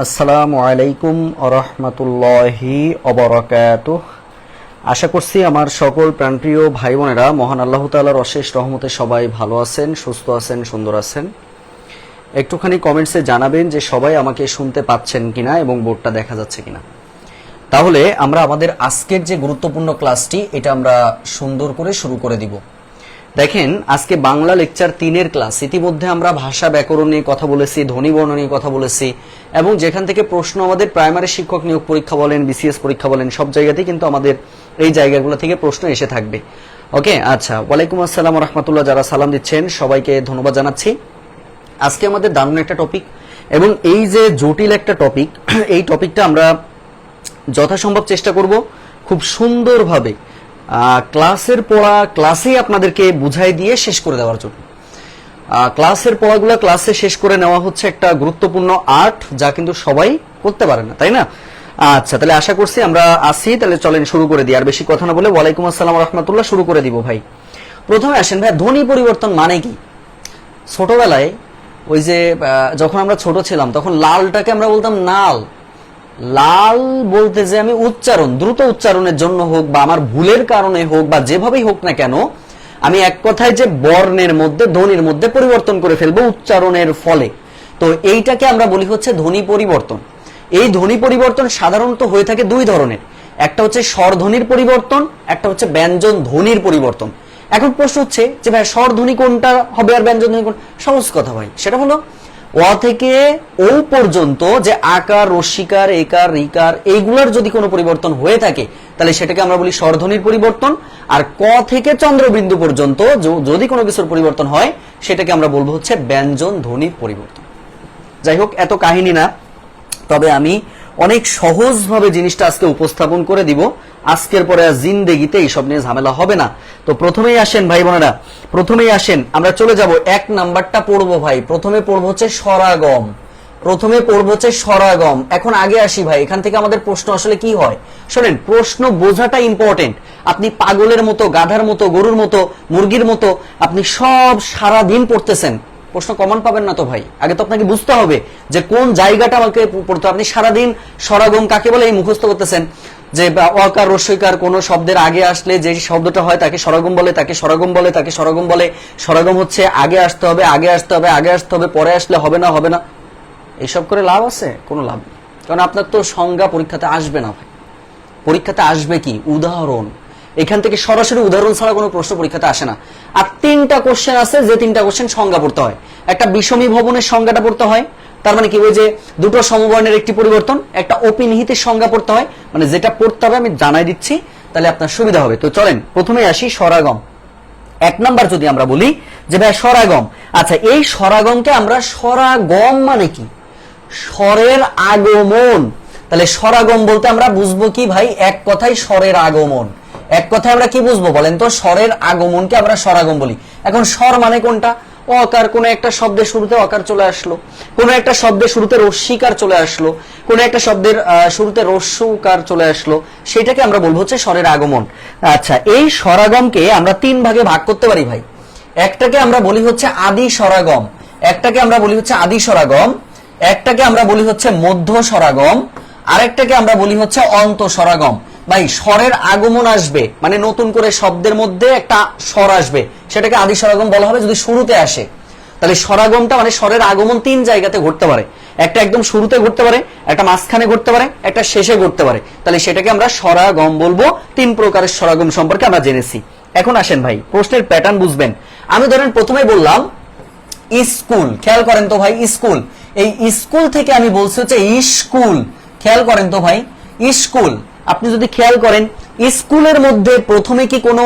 আসসালামু আলাইকুম আরহামাতুল্লাহি ওয়াবারাকাতুহ। আশা করছি আমার সকল প্রাণপ্রিয় ভাই বোনেরা মহান আল্লাহ তাআলার অশেষ রহমতে সবাই ভালো আছেন, সুস্থ আছেন, সুন্দর আছেন। একটুখানি কমেন্টসে জানাবেন যে সবাই আমাকে শুনতে পাচ্ছেন কিনা এবং বোর্ডটা দেখা যাচ্ছে কিনা। তাহলে আমরা আমাদের আজকের যে গুরুত্বপূর্ণ ক্লাসটি এটা আমরা সুন্দর করে শুরু করে দিব। দেখেন, আজকে বাংলা লেকচার 3-এর ক্লাস। ইতিমধ্যে আমরা ভাষা ব্যাকরণ নিয়ে কথা বলেছি, ধ্বনি বর্ণ নিয়ে কথা বলেছি, এবং যেখান থেকে প্রশ্ন আমাদের প্রাইমারি শিক্ষক নিয়োগ পরীক্ষা বলেন, বিসিএস পরীক্ষা বলেন, সব জায়গাতেই কিন্তু আমাদের এই জায়গাগুলো থেকে প্রশ্ন এসে থাকবে। ওকে, আচ্ছা, ওয়ালাইকুম আসসালাম রাহমাতুল্লাহ। যারা সালাম দিচ্ছেন সবাইকে ধন্যবাদ জানাচ্ছি। আজকে আমাদের দারুণ একটা টপিক, এবং এই যে জটিল একটা টপিক, এই টপিকটা আমরা যথাসম্ভব চেষ্টা করব খুব সুন্দরভাবে ক্লাসের পড়া ক্লাসেই আপনাদেরকে বুঝাই দিয়ে শেষ করে দেওয়ার জন্য। ক্লাসের পড়াগুলো ক্লাসে শেষ করে নেওয়া হচ্ছে একটা গুরুত্বপূর্ণ আর্ট, যা কিন্তু সবাই করতে পারে না, তাই না? আচ্ছা, তাহলে আশা করছি আমরা আসি। তাহলে চলেন শুরু করে দিই, আর বেশি কথা না বলে ওয়ালাইকুম আসসালাম রহমতুল্লাহ শুরু করে দিব। ভাই, প্রথমে আসেন ভাই, ধ্বনি পরিবর্তন মানে কি? ছোটবেলায় ওই যে যখন আমরা ছোট ছিলাম তখন লালটাকে আমরা বলতাম নাল। লাল বলতে যে আমি উচ্চারণ, দ্রুত উচ্চারণের জন্য হোক বা আমার ভুলের কারণে হোক বা যেভাবেই হোক না কেন, আমি এক কথায় যে বর্ণের মধ্যে, ধ্বনির মধ্যে পরিবর্তন করে ফেলবো উচ্চারণের ফলে। তো এইটাকে আমরা বলি হচ্ছে ধ্বনি পরিবর্তন। এই ধ্বনি পরিবর্তন সাধারণত হয়ে থাকে দুই ধরনের। একটা হচ্ছে স্বরধ্বনির পরিবর্তন, একটা হচ্ছে ব্যঞ্জন ধ্বনির পরিবর্তন। এখন প্রশ্ন হচ্ছে যে ভাই স্বরধ্বনি কোনটা হবে আর ব্যঞ্জন ধ্বনি কোনটা? সহজ কথা ভাই, সেটা হলো অ থেকে ও পর্যন্ত যে আকার, রস্যিকার, একার, রিকার, এইগুলোর যদি কোনো পরিবর্তন হয়ে থাকে তাহলে সেটাকে আমরা বলি স্বরধ্বনির পরিবর্তন। আর ক থেকে চন্দ্রবিন্দু পর্যন্ত যদি কোনো কিছুর পরিবর্তন হয় সেটাকে আমরা বলবো হচ্ছে ব্যঞ্জন ধ্বনির পরিবর্তন। যাই হোক, এত কাহিনী না, তবে আমি অনেক সহজভাবে জিনিসটা আজকে উপস্থাপন করে দিব। আজকের পরে আর জিন্দেগিতে এইসব নিয়ে ঝামেলা হবে না। তো প্রথমেই আসেন ভাই বোনেরা, প্রথমেই আসেন আমরা চলে যাব, এক নাম্বারটা পড়বো ভাই। প্রথমে পড়বো হচ্ছে স্বরাগম। প্রথমে পড়বো হচ্ছে স্বরাগম। এখন আগে আসি ভাই, এখান থেকে আমাদের প্রশ্ন আসলে কি হয় শোনেন। প্রশ্ন বোঝাটা ইম্পর্টেন্ট। আপনি পাগলের মতো, গাধার মতো, গরুর মতো, মুরগির মতো আপনি সব সারা দিন পড়তেছেন, প্রশ্ন কমন পাবেন না তো ভাই। আগে তো আপনাকে বুঝতে হবে যে কোন জায়গাটা আমাকে পড়তে। আপনি সারাদিন স্বরাগম কাকে বলে এই মুখস্থ করতেছেন, যে অকার, রস্যইকার কোন শব্দের আগে আসলে যে শব্দটা হয় তাকে স্বরাগম বলে, তাকে স্বরাগম বলে, তাকে স্বরাগম বলে। স্বরাগম হচ্ছে আগে আসতে হবে, আগে আসতে হবে, আগে আসতে হবে, পরে আসলে হবে না, হবে না। এইসব করে লাভ আছে? কোনো লাভ নেই, কারণ আপনার তো সংজ্ঞা পরীক্ষাতে আসবে না ভাই। পরীক্ষাতে আসবে কি? উদাহরণ। এখান থেকে সরাসরি উদাহরণ ছাড়া কোনো প্রশ্ন পরীক্ষাতে আসে না। আর 3টা কোশ্চেন আছে, যে 3টা কোশ্চেন সংজ্ঞা পড়তে হয়। একটা বিষমী ভবনের সংজ্ঞাটা পড়তে হয়, তার মানে কি ওই যে দুটো সমবর্ণের একটি পরিবর্তন। একটা অপিনিহিতের সংজ্ঞা পড়তে হয়, মানে যেটা পড়তে হবে আমি জানাই দিচ্ছি, তাহলে আপনার সুবিধা হবে। তো চলেন প্রথমে আসি স্বরাগম। 1 নাম্বার যদি আমরা বলি যে ভাই স্বরাগম, আচ্ছা এই স্বরাগমকে আমরা, স্বরাগম মানে কি? স্বরের আগমন। তাহলে স্বরাগম বলতে আমরা বুঝবো কি ভাই? এক কথায় স্বরের আগমন। এক কথায় আমরা কি বুঝবো বলেন তো? স্বরের আগমনকে আমরা স্বরাগম বলি। এখন স্বর মানে কোনটা? অকার, কোন একটা শব্দের শুরুতে অকার চলে আসলো, কোন একটা শব্দের শুরুতে রস্যিকার চলে আসলো, কোন একটা শব্দের শুরুতে রস্যকার চলে আসলো, সেটাকে আমরা বলবো হচ্ছে স্বরের আগমন। আচ্ছা, এই স্বরাগমকে আমরা 3 ভাগে ভাগ করতে পারি ভাই। একটাকে আমরা বলি হচ্ছে আদি স্বরাগম, একটাকে আমরা বলি হচ্ছে আদি স্বরাগম, একটাকে আমরা বলি হচ্ছে মধ্য স্বরাগম, আরেকটাকে আমরা বলি হচ্ছে অন্ত স্বরাগম। ভাই স্বরের আগমন আসবে মানে নতুন করে শব্দের মধ্যে একটা স্বর আসবে, সেটাকে আদি স্বরাগম বলা হবে যদি শুরুতে আসে। তাহলে স্বরাগমটা মানে স্বরের আগমন 3 জায়গাতে ঘটতে পারে। একটা একদম শুরুতে ঘটতে পারে, একটা মাঝখানে ঘটতে পারে, একটা শেষে ঘটতে পারে। তাহলে সেটাকে আমরা স্বরাগম বলবো। 3 প্রকারের স্বরাগম সম্পর্কে আমরা জেনেছি। এখন আসেন ভাই, প্রশ্নের প্যাটার্ন বুঝবেন। আমি ধরেন প্রথমে বললাম স্কুল, খেয়াল করেন তো ভাই, স্কুল। এই স্কুল থেকে আমি বলছি হচ্ছে স্কুল। খেয়াল করেন তো ভাই, স্কুল। আপনি যদি খেয়াল করেন স্কুলের মধ্যে প্রথমে কি কোনো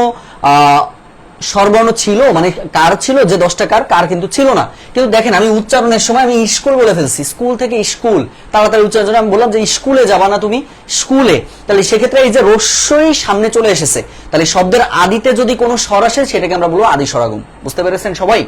স্বরবর্ণ ছিল, মানে কার ছিল? যে 10টা কার কিন্তু ছিল না। কিন্তু দেখেন আমি উচ্চারণের সময় আমি স্কুল বলে ফেলছি, স্কুল থেকে স্কুল, তাড়াতাড়ি উচ্চারণ আমি বললাম যে স্কুলে যাবা না তুমি, স্কুলে। তাহলে সেক্ষেত্রে এই যে রস্যই সামনে চলে এসেছে, তাহলে শব্দের আদিতে যদি কোনো স্বর আসে সেটাকে আমরা বলবো আদি স্বরাগম। বুঝতে পেরেছেন সবাই?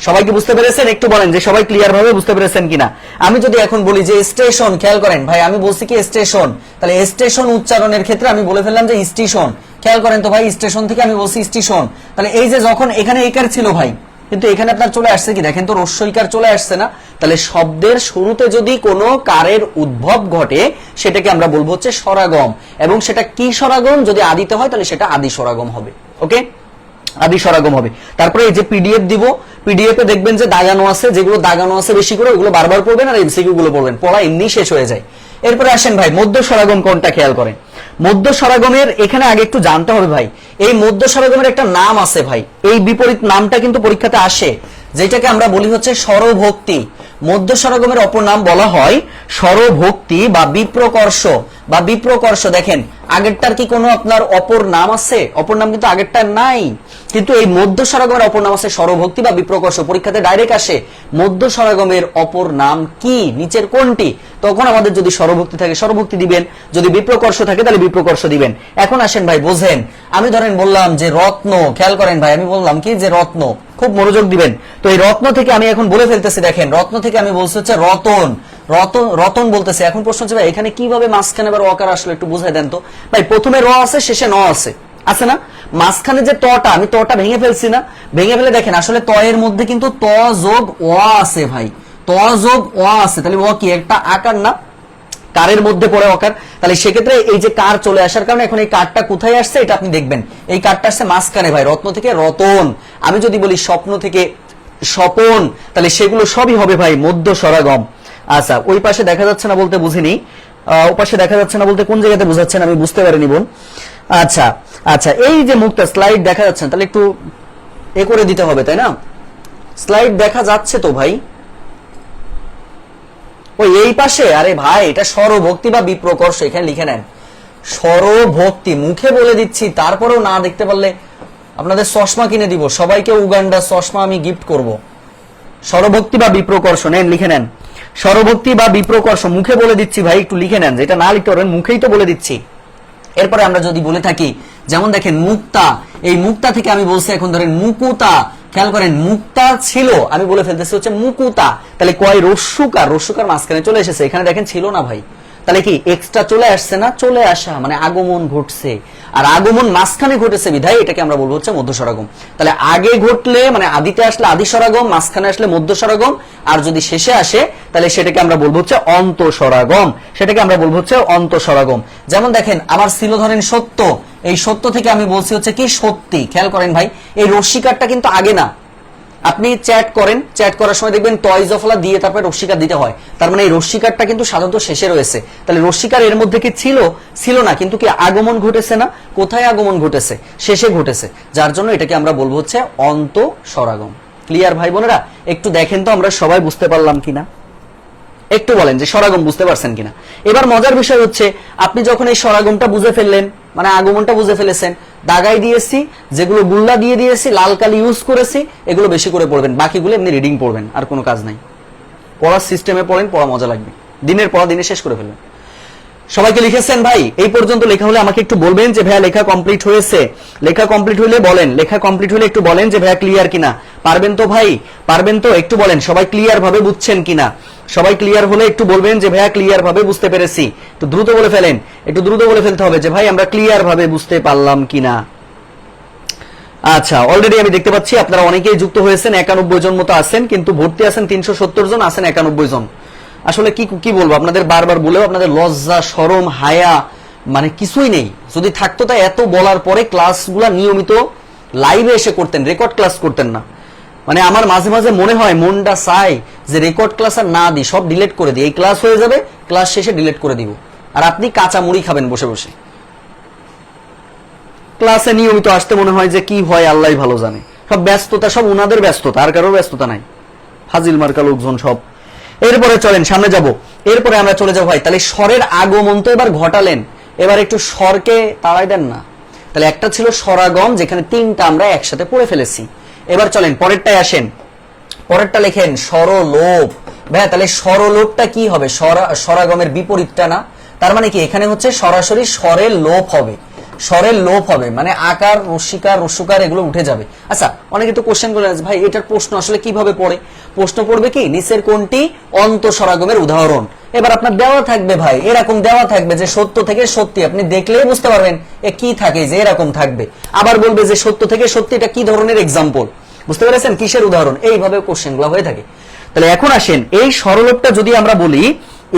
সবাইকে বুঝতে পেরেছেন? একটু বলেন যে সবাই ক্লিয়ার ভাবে বুঝতে পেরেছেন কিনা। আমি যদি এখন বলি যে স্টেশন, খেয়াল করেন ভাই, আমি বলছি কি স্টেশন, তাহলে স্টেশন উচ্চারণের ক্ষেত্রে আমি বলে ফেললাম যে স্টেশন। খেয়াল করেন তো ভাই, স্টেশন থেকে আমি বলছি স্টেশন। তাহলে এই যে যখন এখানে একার ছিল ভাই, কিন্তু এখানে আপনার চলে আসছে কি দেখেন তো, রস্যইকার চলে আসছে না। তাহলে শব্দের শুরুতে যদি কোনো কারের উদ্ভব ঘটে সেটাকে আমরা বলবো হচ্ছে স্বরাগম, এবং সেটা কি স্বরাগম, যদি আদিতে হয় তাহলে সেটা আদি স্বরাগম হবে। ওকে, আদি স্বরাগম হবে। তারপরে এই যে পিডিএফ দিব, পিডিএফ এ দেখবেন যে দাগানো আছে, যেগুলো দাগানো আছে বেশি করে ওগুলো বারবার পড়বেন, আর এমসিকিউ গুলো পড়বেন, পড়া এমনি শেষ হয়ে যায়। এরপরে আসেন ভাই মধ্য স্বরাগম কোনটা, খেয়াল করেন। মধ্য স্বরাগমের এখানে আগে একটু জানতে হবে ভাই, এই মধ্য স্বরাগমের একটা নাম আছে ভাই, এই বিপরীত নামটা কিন্তু পরীক্ষাতে আসে, যেটাকে আমরা বলি হচ্ছে স্বরভক্তি। মধ্য স্বরাগমের অপর নাম বলা হয় স্বরভক্তি বা বিপ্রকর্ষ বা বিপ্রকর্ষ। দেখেন আগেরটার কি কোনো আপনার অপর নাম আছে? অপর নাম কিন্তু আগেরটার নাই, কিন্তু এই মধ্য স্বরাগমের অপর নাম আছে স্বরভক্তি বা বিপ্রকর্ষ। পরীক্ষাতে ডাইরেক্ট আসে মধ্য স্বরাগমের অপর নাম কি, নিচের কোনটি? তখন আমাদের যদি স্বরভক্তি থাকে স্বরভক্তি দিবেন, যদি বিপ্রকর্ষ থাকে তাহলে বিপ্রকর্ষ দিবেন। এখন আসেন ভাই বোঝেন, আমি ধরেন বললাম যে রত্ন, খেয়াল করেন ভাই, আমি বললাম কি যে রত্ন, খুব মনোযোগ দিবেন। তো এই রত্ন থেকে আমি এখন বলে ফেলতেছি, দেখেন রত্ন থেকে আমি বলছি হচ্ছে রতন, রতন রতন বলতেছে। এখন প্রশ্ন হচ্ছে ভাই এখানে কিভাবে মাঝখানে আবার অকার আসলে একটু বুঝাই দেন তো ভাই। প্রথমে র আছে, শেষে ন আছে, আছে না? মাঝখানে যে তটা, আমি তটা ভেঙে ফেলছি না, ভেঙে ফেলে দেখেন আসলে ত এর মধ্যে কিন্তু ত যোগ অ আছে ভাই, ত যোগ অ আছে। তাহলে অ কি একটা আকার না, কারের মধ্যে পড়ে অকার। তাহলে সেক্ষেত্রে এই যে কার চলে আসার কারণে এখন এই কারটা কোথায় আসছে এটা আপনি দেখবেন, এই কারটা আসছে মাঝখানে ভাই, রত্ন থেকে রতন। আমি যদি বলি স্বপ্ন থেকে স্বপন, তাহলে সেগুলো সবই হবে ভাই মধ্য স্বরাগম। আচ্ছা, ওই পাশে দেখা যাচ্ছে না বলতে বুঝিনি, ওই পাশে দেখা যাচ্ছে না বলতে কোন জায়গাতে বুঝাচ্ছেন আমি বুঝতে পারিনি বোন। আচ্ছা আচ্ছা, এই যে মুক্তা স্লাইড দেখা যাচ্ছে, তাহলে একটু এ করে দিতে হবে তাই না? স্লাইড দেখা যাচ্ছে তো ভাই, ওই এই পাশে। আরে ভাই এটা স্বরভক্তি বা বিপ্রকর্ষ, এখানে লিখে নেন স্বরভক্তি, মুখে বলে দিচ্ছি, তারপরেও না দেখতে পারলে আপনাদের চশমা কিনে দিব, সবাইকে উগান্ডা চশমা আমি গিফট করব। স্বরভক্তি বা বিপ্রকর্ষ নেন, লিখে নেন স্বরভক্তি বা বিপ্রকর্ষ, মুখে বলে দিচ্ছি ভাই, একটু লিখে নেন, যেটা না লিখতে পারবেন মুখেই তো বলে দিচ্ছি। এরপরে আমরা যদি বলে থাকি, যেমন দেখেন মুক্তা, এই মুক্তা থেকে আমি বলছি এখন ধরেন মুকুতা, খেয়াল করেন মুক্তা ছিল, আমি বলে ফেলতেছি হচ্ছে মুকুতা। তাহলে কয় রস্যুকার, রস্যুকার মাঝখানে চলে এসেছে, এখানে দেখেন ছিল না ভাই, তাহলে কি এক্সট্রা চলে আসছে না, চলে আসা মানে আগমন ঘটছে, আর আগমন মাঝখানে ঘটেছে বিধায় এটাকে আমরা বলবো হচ্ছে মধ্য স্বরাগম। তাহলে আগে ঘটলে মানে আদিতে আসলে আদি স্বরাগম, মাঝখানে আসলে মধ্য স্বরাগম, আর যদি শেষে আসে তাহলে সেটাকে আমরা বলবো হচ্ছে অন্ত স্বরাগম, সেটাকে আমরা বলবো হচ্ছে অন্ত স্বরাগম। যেমন দেখেন আমার ছিল ধরেন সত্য, এই সত্য থেকে আমি বলছি হচ্ছে কি সত্যি। খেয়াল করেন ভাই এই রস্যিকারটা কিন্তু আগে না, আপনি চ্যাট করেন, চ্যাট করার সময় দেখবেন টয় জফলা দিয়ে তারপরে রস্যিকার দিতে হয়, তার মানে এই রস্যিকারটা কিন্তু সাধারণত শেষে রয়েছে। তাহলে রস্যিকার এর মধ্যে কি ছিল? ছিল না, কিন্তু কি আগমন ঘটেছে না? কোথায় আগমন ঘটেছে? শেষে ঘটেছে, যার জন্য এটাকে আমরা বলবো হচ্ছে অন্ত স্বরাগম। ক্লিয়ার ভাই বোনেরা? একটু দেখেন তো আমরা সবাই বুঝতে পারলাম কিনা, একটু বলেন যে স্বরাগম বুঝতে পারছেন কিনা। এবার মজার বিষয় হচ্ছে আপনি যখন এই স্বরাগমটা বুঝে ফেললেন, মানে আগমনটা বুঝে ফেলেছেন, দাগাই দিয়েছি, যেগুলো গুল্লা দিয়ে দিয়েছি, লাল কালি ইউজ করেছি, এগুলো বেশি করে পড়বেন, বাকিগুলো এমনি রিডিং পড়বেন, আর কোনো কাজ নাই। পড়ার সিস্টেমে পড়েন, পড়া মজা লাগবে, দিনের পড়া দিনে শেষ করে ফেলবেন। সবাইকে লিখেছেন ভাই? এই পর্যন্ত লেখা হলে আমাকে একটু বলবেন যে ভাইয়া লেখা কমপ্লিট হয়েছে। লেখা কমপ্লিট হলে বলেন, লেখা কমপ্লিট হলে একটু বলেন যে ভাইয়া ক্লিয়ার কিনা। পারবেন তো ভাই? পারবেন তো? একটু বলেন সবাই ক্লিয়ার ভাবে বুঝছেন কিনা। সবাই ক্লিয়ার হলে একটু বলবেন যে ভাইয়া ক্লিয়ার ভাবে বুঝতে পেরেছি। একটু দ্রুত বলে ফেলেন, একটু দ্রুত বলে ফেলতে হবে যে ভাই আমরা ক্লিয়ার ভাবে বুঝতে পারলাম কিনা। আচ্ছা, অলরেডি আমি দেখতে পাচ্ছি আপনারা অনেকেই যুক্ত হয়েছেন, 91 জন মতো আছেন, কিন্তু ভর্তি আছেন 370 জন, আছেন 91 জন। আসলে কি বলবো আপনাদের, বারবার বলেও আপনাদের লজ্জা শরম হায়া মানে কিছুই নেই। যদি থাকতো তাই এত বলার পরে ক্লাসগুলা নিয়মিত লাইভে এসে করতেন, রেকর্ড ক্লাস করতেন না। মানে আমার মাঝে মাঝে মনে হয়, মনটা চাই যে রেকর্ড ক্লাস আর না দিই, সব ডিলিট করে দিই, এই ক্লাস হয়ে যাবে, ক্লাস শেষে ডিলিট করে দিব, আর আপনি কাঁচা মুড়ি খাবেন বসে বসে। ক্লাসে নিয়মিত আসতে মনে হয় যে কি হয় আল্লাহ ভালো জানে, সব ব্যস্ততা, সব ওনাদের ব্যস্ততা, আর কারোর ব্যস্ততা নাই, ফাজিল মার্কা লোকজন সব। এরপরে চলেন সামনে যাব, এরপরে আমরা চলে যাবো ভাই। তাহলে স্বরের আগমন তো এবার ঘটালেন, এবার একটু স্বরকে তাড়াই দেন না। তাহলে একটা ছিল স্বরাগম, যেখানে তিনটা আমরা একসাথে পড়ে ফেলেছি। এবার চলেন পরেরটায় আসেন, পরেরটা লেখেন স্বরলোপ। ভাইয়া তাহলে স্বরলোপটা কি হবে? স্বরাগমের বিপরীতটা না? তার মানে কি এখানে হচ্ছে সরাসরি স্বরের লোপ হবে, স্বরের লোপ হবে, মানে আকার রস্যিকার রস্যকার এগুলো উঠে যাবে। আচ্ছা, অনেকে তো কোশ্চেন করে ভাই এটার প্রশ্ন আসলে কিভাবে পড়ে? প্রশ্ন পড়বে কি নিচের কোনটি অন্ত স্বরাগমের উদাহরণ। এবার আপনার দেওয়া থাকবে ভাই, এরকম দেওয়া থাকবে যে সত্য থেকে সত্যি, আপনি দেখলেই বুঝতে পারবেন এ কি থাকে, যে এরকম থাকবে। আবার বলবে যে সত্য থেকে সত্যি, এটা কি ধরনের এক্সাম্পল। বুঝতে পেরেছেন কিসের উদাহরণ? এইভাবে কোশ্চেনগুলো হয়ে থাকে। তাহলে এখন আসেন এই সরলরূপটা যদি আমরা বলি,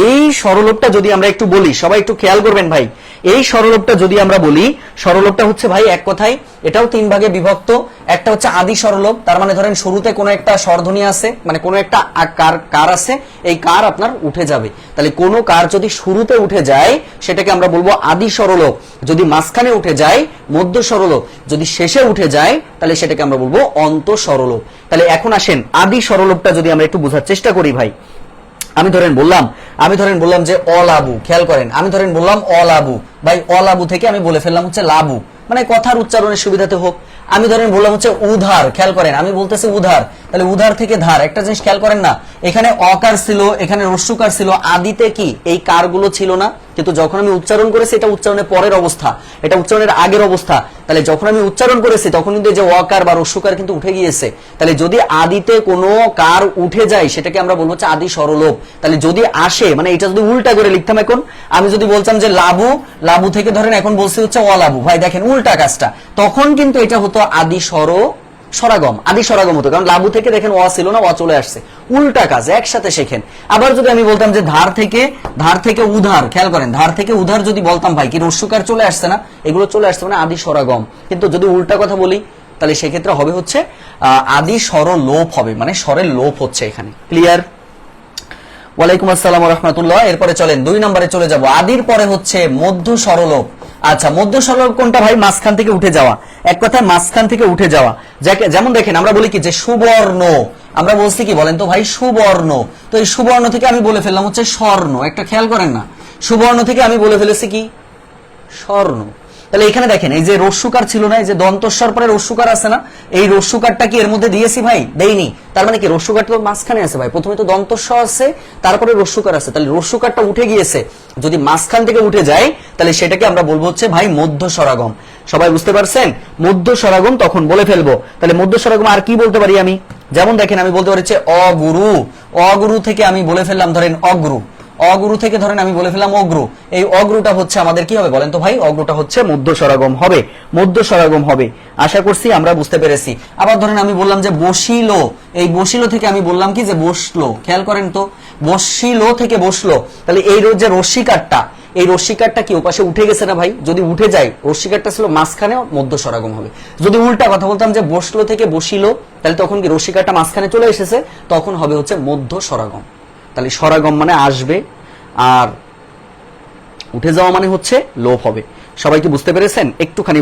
এই সরলরূপটা যদি আমরা একটু বলি, সবাই একটু খেয়াল করবেন ভাই, এই সরলরূপটা যদি আমরা বলি, সরলরূপটা হচ্ছে ভাই এক কথায় এটাও তিন ভাগে বিভক্ত। একটা হচ্ছে আদি সরলরূপ, তার মানে ধরেন শুরুতে কোনো একটা স্বরধ্বনি আছে, মানে কোনো একটা কার আছে, এই কার আপনার উঠে যাবে। তাহলে কোনো কার যদি শুরুতে উঠে যায় সেটাকে আমরা বলবো আদি সরলরূপ, যদি মাঝখানে উঠে যায় মধ্য সরলরূপ, যদি শেষে উঠে যায় তাহলে সেটাকে আমরা বলবো অন্ত সরলরূপ। তাহলে এখন আসেন আদি সরলরূপটা যদি আমরা একটু বোঝার চেষ্টা করি ভাই, আমি ধরেন বললাম যে অলাবু, খেয়াল করেন, আমি ধরেন বললাম অলাবু, ভাই অলাবু থেকে আমি বলে ফেললাম হচ্ছে লাবু, মানে কথার উচ্চারণের সুবিধাতে হোক। আমি ধরেন বললাম হচ্ছে উধার, খেয়াল করেন, আমি বলতেছি উধার, তাহলে উধার থেকে ধার। একটা জিনিস খেয়াল করেন না, এখানে অকার ছিল, এখানে রস্যকার ছিল, আদিতে কি এই কারগুলো ছিল না, কিন্তু যখন আমি উচ্চারণ করেছি এটা উচ্চারণের পরের অবস্থা, এটা উচ্চারণের আগের অবস্থা। তাহলে যখন আমি উচ্চারণ করেছি তখন কিন্তু যে অকার বা রস্যকার কিন্তু উঠে গিয়েছে। তাহলে যদি আদিতে কোনো কার উঠে যায় সেটাকে আমরা বলবো হচ্ছে আদি সরলরূপ। তাহলে যদি আসে, মানে এটা যদি উল্টা করে লিখতাম, এখন আমি যদি বলতাম যে লাবু, লাবু থেকে ধরেন এখন বলছি হচ্ছে অলাবু, ভাই দেখেন উল্টা কাজটা, তখন কিন্তু এটা হতো আদি সরাগম, আদি সরাগম হতো, কারণ লাবু থেকে দেখেন অ ছিল না, অ চলে আসছে, উল্টা কাজ, একসাথে শেখেন। আবার যদি আমি বলতাম যে ধার থেকে উধার, খেয়াল করেন, ধার থেকে উধার যদি বলতাম ভাই কি রস্যকার চলে আসছে না, এগুলো চলে আসছে, মানে আদি সরাগম। কিন্তু যদি উল্টা কথা বলি তাহলে সেক্ষেত্রে হবে হচ্ছে আদি স্বরলোপ হবে, মানে স্বরের লোপ হচ্ছে এখানে। ক্লিয়ার? ওয়ালাইকুম আসসালাম ওয়া রাহমাতুল্লাহ। এরপরে চলেন 2 নম্বরে চলে যাব। আদির পরে হচ্ছে মধ্য স্বরলোপ। আচ্ছা, মধ্য স্বরলোপ কোনটা ভাই? মাঝখান থেকে উঠে যাওয়া, এক কথায় মাঝখান থেকে উঠে যাওয়া। যেমন দেখেন আমরা বলি কি যে সুবর্ণ, আমরা বলছি কি বলেন তো ভাই সুবর্ণ, তো এই সুবর্ণ থেকে আমি বলে ফেললাম হচ্ছে স্বর্ণ। একটা খেয়াল করেন না, সুবর্ণ থেকে আমি বলে ফেলেছি কি স্বর্ণ। তাহলে এখানে দেখেন এই যে রস্যকার ছিল না, এই যে দন্তস্বর পরে রস্যকার আছে না, এই রস্যকারটা কি এর মধ্যে দিয়েছি ভাই? দেইনি। তার মানে কি রস্যকারটা তো মাঝখানে আছে ভাই, প্রথমে তো দন্তস্ব আছে তারপরে রস্যকার আছে, তাহলে রস্যকারটা উঠে গিয়েছে, যদি মাঝখান থেকে উঠে যায় তাহলে সেটাকে আমরা বলবো হচ্ছে ভাই মধ্য স্বরাগম। সবাই বুঝতে পারছেন? মধ্য স্বরাগম তখন বলে ফেলবো। তাহলে মধ্য স্বরাগম আর কি বলতে পারি আমি? যেমন দেখেন আমি বলতে পারি অগুরু, অগুরু থেকে আমি বলে ফেললাম ধরেন অগ্রু, অগুরু থেকে ধরেন আমি বলে ফেললাম অগ্রু। এই অগ্রুটা হচ্ছে আমাদের কি হবে বলেন তো ভাই? অগ্রুটা হচ্ছে মধ্য স্বরাগম হবে, মধ্য স্বরাগম হবে। আশা করছি আমরা বুঝতে পেরেছি। আবার ধরেন আমি বললাম যে বসিল, এই বসিল থেকে আমি বললাম কি যে বসলো, খেয়াল করেন তো, বসিল থেকে বসলো। তাহলে এই যে রস্যিকারটা, এই রস্যিকারটা কি ওপাশে উঠে গেছে না ভাই? যদি উঠে যায়, রস্যিকারটা ছিল মাঝখানে, মধ্য স্বরাগম হবে। যদি উল্টা কথা বলতাম যে বসলো থেকে বসিল, তাহলে তখন কি রস্যিকারটা মাঝখানে চলে এসেছে, তখন হবে হচ্ছে মধ্য স্বরাগম। তাহলে স্বরাগম মানে আসবে, আর উঠে যাওয়া মানে হচ্ছে লোপ হবে। সবাই কি বুঝতে পেরেছেন? একটুখানি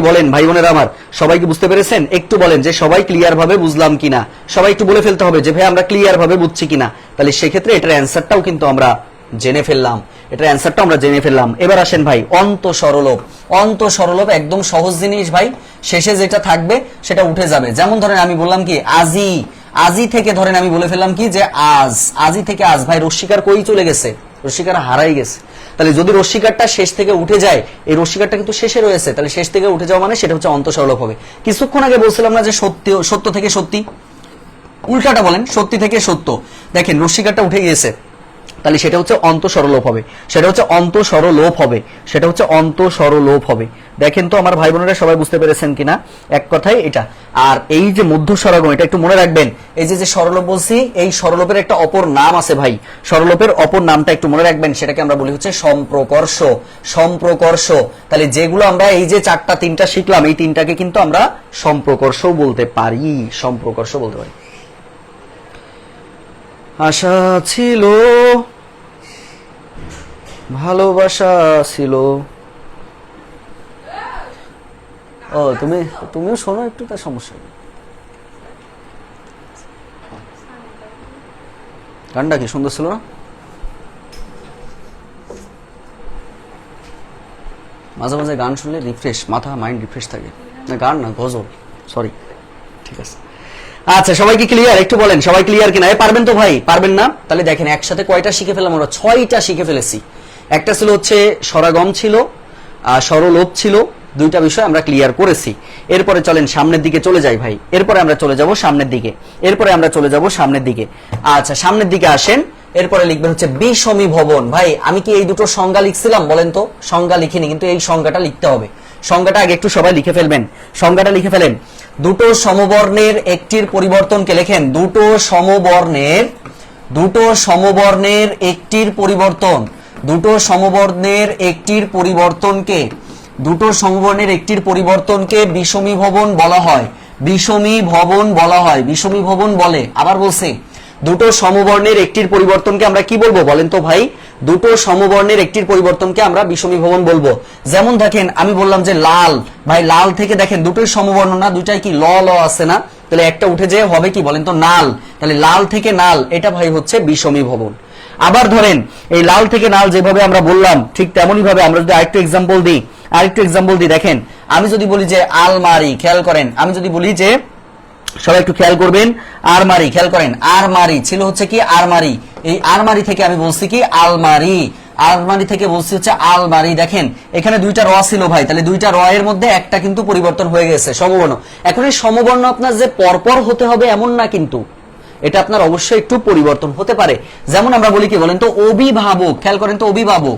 বলেন ভাই বোনেরা আমার, সবাই কি বুঝতে পেরেছেন? একটু বলেন যে সবাই ক্লিয়ার ভাবে বুঝলাম কিনা। সবাই একটু বলে ফেলতে হবে যে ভাই আমরা ক্লিয়ার ভাবে বুঝছি কিনা। তাহলে সেক্ষেত্রে এটার অ্যান্সারটাও কিন্তু আমরা জেনে ফেললাম। এবার আসেন ভাই অন্ত সরলোপ। অন্ত সরলোপ একদম সহজ জিনিস ভাই, শেষে যেটা থাকবে সেটা উঠে যাবে। যেমন ধরেন আমি বললাম কি আজি, আজি থেকে ধরেন আমি বলে ফেললাম কি যে আজ, আজি থেকে আজ, ভাই রস্যিকার কই চলে গেছে? রস্যিকার হারাই গেছে। তাহলে যদি রস্যিকারটা শেষ থেকে উঠে যায়, এই রস্যিকারটা কিন্তু শেষে রয়েছে, তাহলে শেষ থেকে উঠে যাওয়া মানে সেটা হচ্ছে অন্ত সরলোপ হবে। কিছুক্ষণ আগে বলছিলাম না যে সত্য থেকে সত্যি, উল্টাটা বলেন সত্যি থেকে সত্য, দেখেন রস্যিকারটা উঠে গিয়েছে, তাহলে সেটা হচ্ছে অন্ত স্বরলোপ হবে। দেখেন তো আমার ভাই বোনেরা সবাই বুঝতে পেরেছেন কিনা? এক কথায় এটা। আর এই যে মধ্য স্বরাগম, এটা একটু মনে রাখবেন, এই যে স্বরলোপ বলছি, এই স্বরলোপের একটা অপর নাম আছে ভাই, স্বরলোপের অপর নামটা একটু মনে রাখবেন, সেটাকে আমরা বলি হচ্ছে সম্প্রকর্ষ। তাহলে যেগুলো আমরা এই যে 4টা 3টা শিখলাম, এই 3টাকে কিন্তু আমরা সম্প্রকর্ষ বলতে পারি। আশা ছিল, ভালোবাসা ছিল। ও তুমিও শোনো একটু, তার সমস্যা নেই। গানটা কি সুন্দর ছিল না? মাঝে মাঝে গান শুনলে রিফ্রেশ, মাইন্ড রিফ্রেশ থাকে। না গান না, গজল, সরি। ঠিক আছে, আচ্ছা সবাই কি ক্লিয়ার? একটু বলেন সবাই ক্লিয়ার কিনা? পারবেন তো ভাই? পারবেন না? তাহলে দেখেন একসাথে কয়টা শিখে ফেললাম আমরা? 6টা শিখে ফেলেছি। একটা ছিল হচ্ছে স্বরাগম ছিল, স্বরলোপ ছিল, 2টা বিষয় আমরা ক্লিয়ার করেছি। এরপরে চলেন সামনের দিকে চলে যাই ভাই, এরপরে আমরা চলে যাব সামনের দিকে। আচ্ছা সামনের দিকে আসেন। এরপরে লিখবেন হচ্ছে বিষমী ভবন। ভাই আমি কি এই দুটো সংজ্ঞা লিখছিলাম বলেন তো? সংজ্ঞা লিখিনি, কিন্তু এই সংজ্ঞাটা লিখতে হবে। সংজ্ঞাটা আগে একটু সবাই লিখে ফেলবেন, সংজ্ঞাটা লিখে ফেলেন। দুটো সমবর্ণের একটির পরিবর্তনকে লেখেন, দুটো সমবর্ণের একটির পরিবর্তন, দুটো সমবর্ণের একটির পরিবর্তনকে, দুটো সমবর্ণের একটির পরিবর্তনকে বিষমীভবন বলা হয়, বিষমীভবন বলা হয়, বিষমীভবন বলে। আবার বলছি, দুটো সমবর্ণের একটির পরিবর্তনকে আমরা কি বলবো বলেন তো ভাই? দুটো সমবর্ণের একটির পরিবর্তনকে আমরা বিষমীভবন বলবো। যেমন দেখেন আমি বললাম যে লাল, ভাই লাল থেকে দেখেন দুটোই সমবর্ণ না, দুটাই কি ল ল আছে না, তাহলে একটা উঠে যেয়ে হবে কি বলেন তো নাল, তাহলে লাল থেকে নাল, এটা ভাই হচ্ছে বিষমীভবন। আবার ধরেন এই লাল থেকে নাল যেভাবে আমরা বললাম ঠিক তেমনই ভাবে আমরা যদি আরেকটু এক্সাম্পল দিই, দেখেন আমি যদি বলি যে আলমারি, খেয়াল করেন, আমি যদি বলি যে, সবাই একটু খেয়াল করবেন, আরমারি, খেয়াল করেন, আরমারি ছিল হচ্ছে কি আরমারি, এই আরমারি থেকে আমি বলছি কি আলমারি, আলমারি থেকে বলছি হচ্ছে আলমারি। দেখেন এখানে দুইটা র ছিল ভাই, তাহলে দুইটা র এর মধ্যে একটা কিন্তু পরিবর্তন হয়ে গেছে, সমবর্ণ। এখন এই সমবর্ণ আপনার যে পরপর হতে হবে এমন না, কিন্তু এটা আপনার অবশ্যই একটু পরিবর্তন হতে পারে। যেমন আমরা বলি কি বলেন তো অভিভাবক, খেয়াল করেন তো অভিভাবক,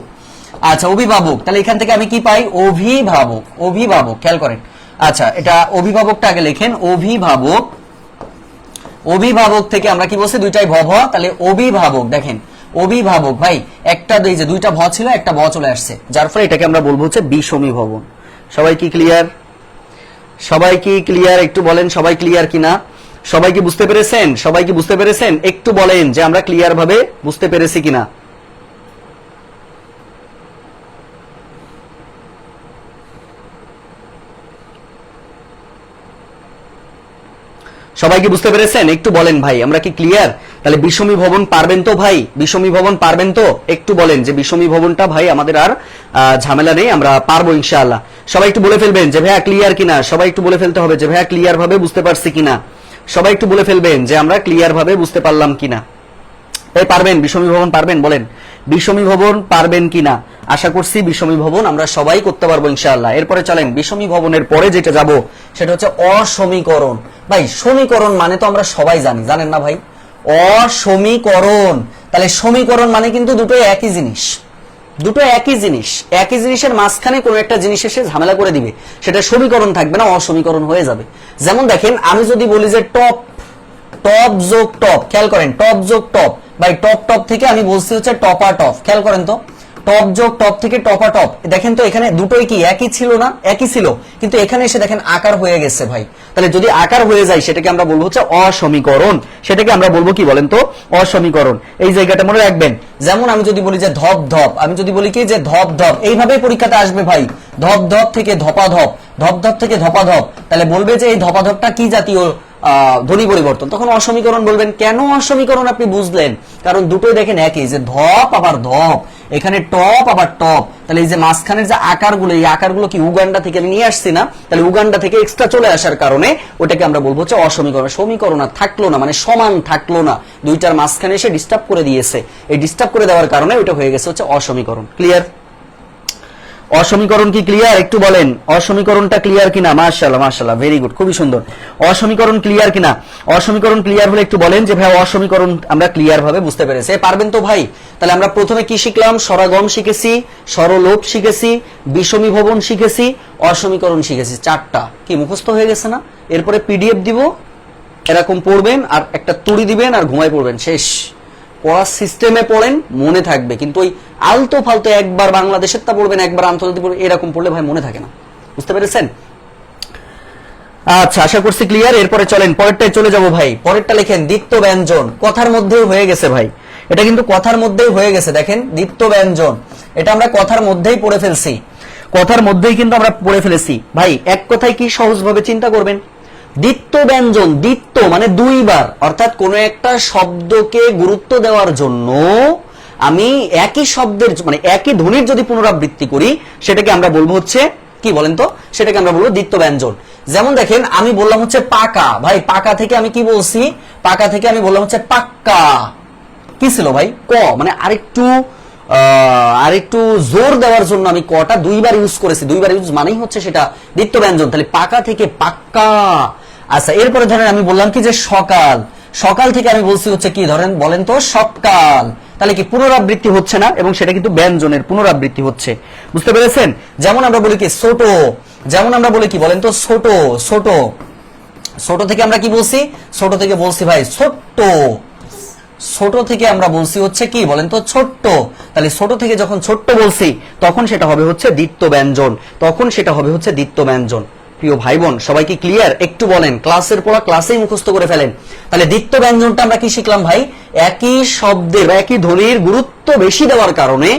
আচ্ছা অভিভাবক, তাহলে এখান থেকে আমি কি পাই অভিভাবক, অভিভাবক, খেয়াল করেন। আচ্ছা এটা অভিভাবকটা আগে লেখেন, অভিভাবক, অভিভাবক থেকে আমরা কি বলছি দুইটাই ভ ভ, তাহলে অভিভাবক। দেখেন অভিভাবক ভাই একটা এই যে দুইটা ভ ছিল একটা ভ চলে আসছে, যার ফলে এটাকে আমরা বলবো হচ্ছে বিষমীভবন। সবাই কি ক্লিয়ার? সবাই কি ক্লিয়ার? একটু বলেন সবাই ক্লিয়ার কিনা? সবাই কি বুঝতে পেরেছেন? সবাই কি বুঝতে পেরেছেন? একটু বলেন যে আমরা ক্লিয়ার ভাবে বুঝতে পেরেছি কিনা। সবাই কি বুঝতে পেরেছেন? একটু বলেন ভাই আমরা কি ক্লিয়ার? তাহলে বিষমীভবন পারবেন তো ভাই? বিষমীভবন পারবেন তো? একটু বলেন যে বিষমীভবনটা ভাই আমাদের আর ঝামেলা নেই, আমরা পারবো ইনশাআল্লাহ। সবাই একটু বলে ফেলবেন যে ভাইয়া ক্লিয়ার কিনা, সবাই একটু বলে ফেলতে হবে যে ভাইয়া ক্লিয়ার ভাবে বুঝতে পারছি কিনা, সবাই একটু বলে ফেলবেন যে আমরা ক্লিয়ার ভাবে বুঝতে পারলাম কিনা। তাই পারবেন বিষমীভবন পারবেন? বলেন বিষমীভবন পারবেন কিনা। আশা করছি বিষমীভবন আমরা সবাই করতে পারবো ইনশাআল্লাহ। এরপরে চলেন বিষমীভবনের পরে যেটা যাব সেটা হচ্ছে অসমীকরণ। ভাই সমীকরণ মানে তো আমরা সবাই জানি, জানেন না ভাই? অসমীকরণ, তাহলে সমীকরণ মানে কিন্তু দুটোই একই জিনিস, দুটো একই জিনিস, একই জিনিসের মাঝখানে কোনো একটা জিনিস এসে ঝামেলা করে দিবে, সেটা সমীকরণ থাকবে না, অসমীকরণ হয়ে যাবে। যেমন দেখেন আমি যদি বলি যে টপ, টপ যোগ টপ, খেয়াল করেন টপ যোগ টপ, ভাই টপ টপ থেকে আমি বলছি হচ্ছে টপা টপ, খেয়াল করেন তো টপ যোগ টপ থেকে টপা টপ। দেখেন তো এখানে দুটোই কি একই ছিল না? একই ছিল, কিন্তু এখানে এসে দেখেন আকার হয়ে গেছে ভাই। তাহলে যদি আকার হয়ে যায় সেটাকে আমরা বলবো হচ্ছে অসমীকরণ, সেটাকে আমরা বলবো কি বলেন তো অসমীকরণ। এই জায়গাটা মনে রাখবেন। যেমন আমি যদি বলি যে ধপ ধপ, আমি যদি বলি কি যে ধপ ধপ, এইভাবেই পরীক্ষাতে আসবে ভাই, ধপ ধপ থেকে ধপা ধপ, ধপ ধপ থেকে ধপা ধপ, তাহলে বলবে যে এই ধপা ধপটা কি জাতীয় ধ্বনি পরিবর্তন, তখন অসমীকরণ বলবেন। কেন অসমীকরণ আপনি বুঝলেন? কারণ দুটোই দেখেন একই, যে ধপ আবার ধপ, এখানে টপ আবার টপ, তাহলে এই যে মাঝখানের যে আকারগুলো, এই আকারগুলো কি উগান্ডা থেকে নিয়ে আসছি না, তাহলে উগান্ডা থেকে এক্সট্রা চলে আসার কারণে ওটাকে আমরা বলবো হচ্ছে অসমীকরণ। সমীকরণ আর থাকলো না, মানে সমান থাকলো না, দুইটার মাঝখানে এসে ডিস্টার্ব করে দিয়েছে, এই ডিস্টার্ব করে দেওয়ার কারণে ওটা হয়ে গেছে হচ্ছে অসমীকরণ। ক্লিয়ার? অসমীকরণ কি ক্লিয়ার? একটু বলেন অসমীকরণটা ক্লিয়ার কিনা। মাশাআল্লাহ মাশাআল্লাহ, ভেরি গুড, খুবই সুন্দর। অসমীকরণ ক্লিয়ার কিনা? অসমীকরণ ক্লিয়ার হলে একটু বলেন যে ভাই অসমীকরণ আমরা ক্লিয়ার ভাবে বুঝতে পেরেছি। পারবেন তো ভাই? তাহলে আমরা প্রথমে কি শিখলাম? স্বরাগম শিখেছি, স্বরলোপ শিখেছি, বিষমীভবন শিখেছি, অসমীকরণ শিখেছি, চারটা কি মুখস্থ হয়ে গেছে না? এরপরে পিডিএফ দিব, এরকম পড়বেন আর একটা তুড়ি দিবেন আর ঘুমাই পড়বেন, শেষ। পড়ার সিস্টেমে পড়েন মনে থাকবে, কিন্তু ওই আলতো ফালতো একবার বাংলাদেশের তা পড়বেন একবার আন্তর্জাতিক পড়বেন, এরকম পড়লে ভাই মনে থাকে না। বুঝতে পেরেছেন? আচ্ছা আশা করছি ক্লিয়ার। এরপরে চলেন পরেরটায় চলে যাব ভাই। পরেরটা লেখেন দ্বিত্ব ব্যঞ্জন, কথার মধ্যেই হয়ে গেছে ভাই, এটা কিন্তু কথার মধ্যেই হয়ে গেছে। দেখেন দ্বিত্ব ব্যঞ্জন, এটা আমরা কথার মধ্যেই পড়ে ফেলছি, কথার মধ্যেই কিন্তু আমরা পড়ে ফেলেছি ভাই। এক কথায় কি সহজভাবে চিন্তা করবেন, দ্বিত্ব ব্যঞ্জন, দ্বিত্ব মানে দুইবার, অর্থাৎ কোন একটা শব্দকে গুরুত্ব দেওয়ার জন্য আমি একই শব্দের মানে একই ধ্বনির যদি পুনরাবৃত্তি করি সেটাকে আমরা বলবো হচ্ছে কি বলেন তো, সেটাকে আমরা বলবো দ্বিত্ব ব্যঞ্জন। যেমন দেখেন আমি বললাম হচ্ছে পাকা, ভাই পাকা থেকে আমি কি বলছি? পাকা থেকে আমি বললাম হচ্ছে পাক্কা, কি ছিল ভাই? ক, মানে আরেকটু জোর দেওয়ার জন্য আমি কটা দুইবার ইউজ করেছি, দুইবার ইউজ মানেই হচ্ছে সেটা দ্বিত্ব ব্যঞ্জন। তাহলে পাকা থেকে পাক্কা। আচ্ছা এরপরে ধরেন আমি বললাম কি যে সকাল, সকাল থেকে আমি বলছি হচ্ছে কি, ধরেন বলেন তো সকাল, তাহলে কি পুনরাবৃত্তি হচ্ছে না, এবং সেটা কিন্তু ব্যঞ্জনের পুনরাবৃত্তি হচ্ছে। বুঝতে পেরেছেন? যেমন আমরা বলি কি ছোট, যেমন আমরা বলি কি বলেন তো, ছোট ছোট, ছোট থেকে আমরা কি বলছি, ছোট থেকে বলছি ভাই ছোট্ট, ছোট থেকে আমরা বলছি হচ্ছে কি বলেন তো ছোট্ট। তাহলে ছোট থেকে যখন ছোট্ট বলছি তখন সেটা হবে হচ্ছে দ্বিত্ব ব্যঞ্জন, তখন সেটা হবে হচ্ছে দ্বিত্ব ব্যঞ্জন। প্রিয় ভাই বোন সবাই কি ক্লিয়ার? একটু বলেন, ক্লাসের পড়া ক্লাসেই মুখস্থ করে ফেলেন। তাহলে দ্বিত্ব ব্যঞ্জনটা আমরা কি শিখলাম ভাই? একই শব্দের বা একই ধ্বনির গুরুত্ব বেশি দেওয়ার কারণে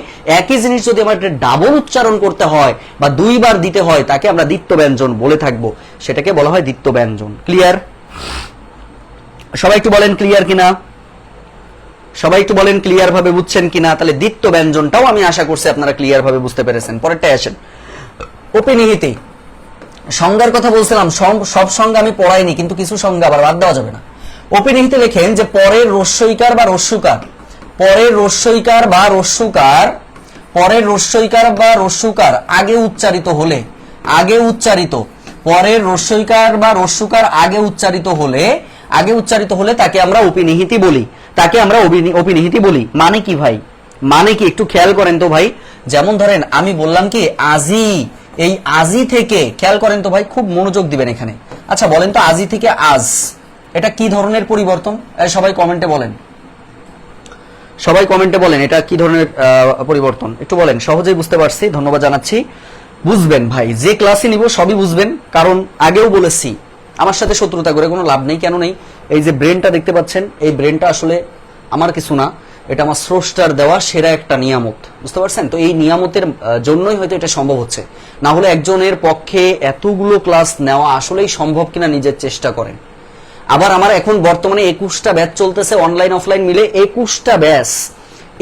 একই জিনিস যদি আমার ডাবল উচ্চারণ করতে হয় বা দুইবার দিতে হয় তাকে আমরা দ্বিত্ব ব্যঞ্জন বলে থাকবো, সেটাকে বলা হয় দ্বিত্ব ব্যঞ্জন। ক্লিয়ার? সবাই একটু বলেন ক্লিয়ার কিনা, সবাই একটু বলেন ক্লিয়ার ভাবে বুঝছেন কিনা। তাহলে দ্বিত্ব ব্যঞ্জনটাও আমি আশা করছি আপনারা ক্লিয়ার ভাবে বুঝতে পেরেছেন। পরেরটাই আসেন, অপিনিহিতি। সংজ্ঞার কথা বলছিলাম, সব সংজ্ঞা আমি পড়াইনি, কিন্তু কিছু সংজ্ঞা আবার বাদ দেওয়া যাবে না। অপিনিহিতে লেখেন যে পরের রস্যইকার বা রস্যুকার, পরের রস্যইকার বা রস্যুকার, পরের রস্যইকার বা রস্যুকার আগে উচ্চারিত হলে, আগে উচ্চারিত, পরের রস্যইকার বা রস্যুকার আগে উচ্চারিত হলে, আগে উচ্চারিত হলে তাকে আমরা অপিনিহিতি বলি, তাকে আমরা অপিনিহিতি বলি। মানে কি ভাই? মানে কি একটু খেয়াল করেন তো ভাই। যেমন ধরেন আমি বললাম কি আজি, এই আজি থেকে খেয়াল করেন তো ভাই, খুব মনোযোগ দিবেন এখানে। আচ্ছা বলেন তো আজি থেকে আজ, এটা কি ধরনের পরিবর্তন? সবাই কমেন্টে বলেন, সবাই কমেন্টে বলেন এটা কি ধরনের পরিবর্তন, একটু বলেন। সহজেই বুঝতে পারছি, ধন্যবাদ জানাচ্ছি। বুঝবেন ভাই, যে ক্লাসে নিব সবই বুঝবেন, কারণ আগেও বলেছি আমার সাথে শত্রুতা করে কোনো লাভ নেই। কেন নেই? এই যে ব্রেনটা দেখতে পাচ্ছেন, এই ব্রেনটা আসলে আমার কিছু না, এটা আমার স্রষ্টার দেওয়া সেরা একটা নিয়ামত, বুঝতে পারছেন? তো এই নিয়ামতের জন্যই হয়তো এটা সম্ভব হচ্ছে, না হলে একজনের পক্ষে এতগুলো ক্লাস নেওয়া আসলেই সম্ভব কিনা নিজের চেষ্টা করেন। আবার আমার এখন বর্তমানে 21টা ব্যাচ চলতেছে, অনলাইন অফলাইন মিলে 21টা ব্যাচ।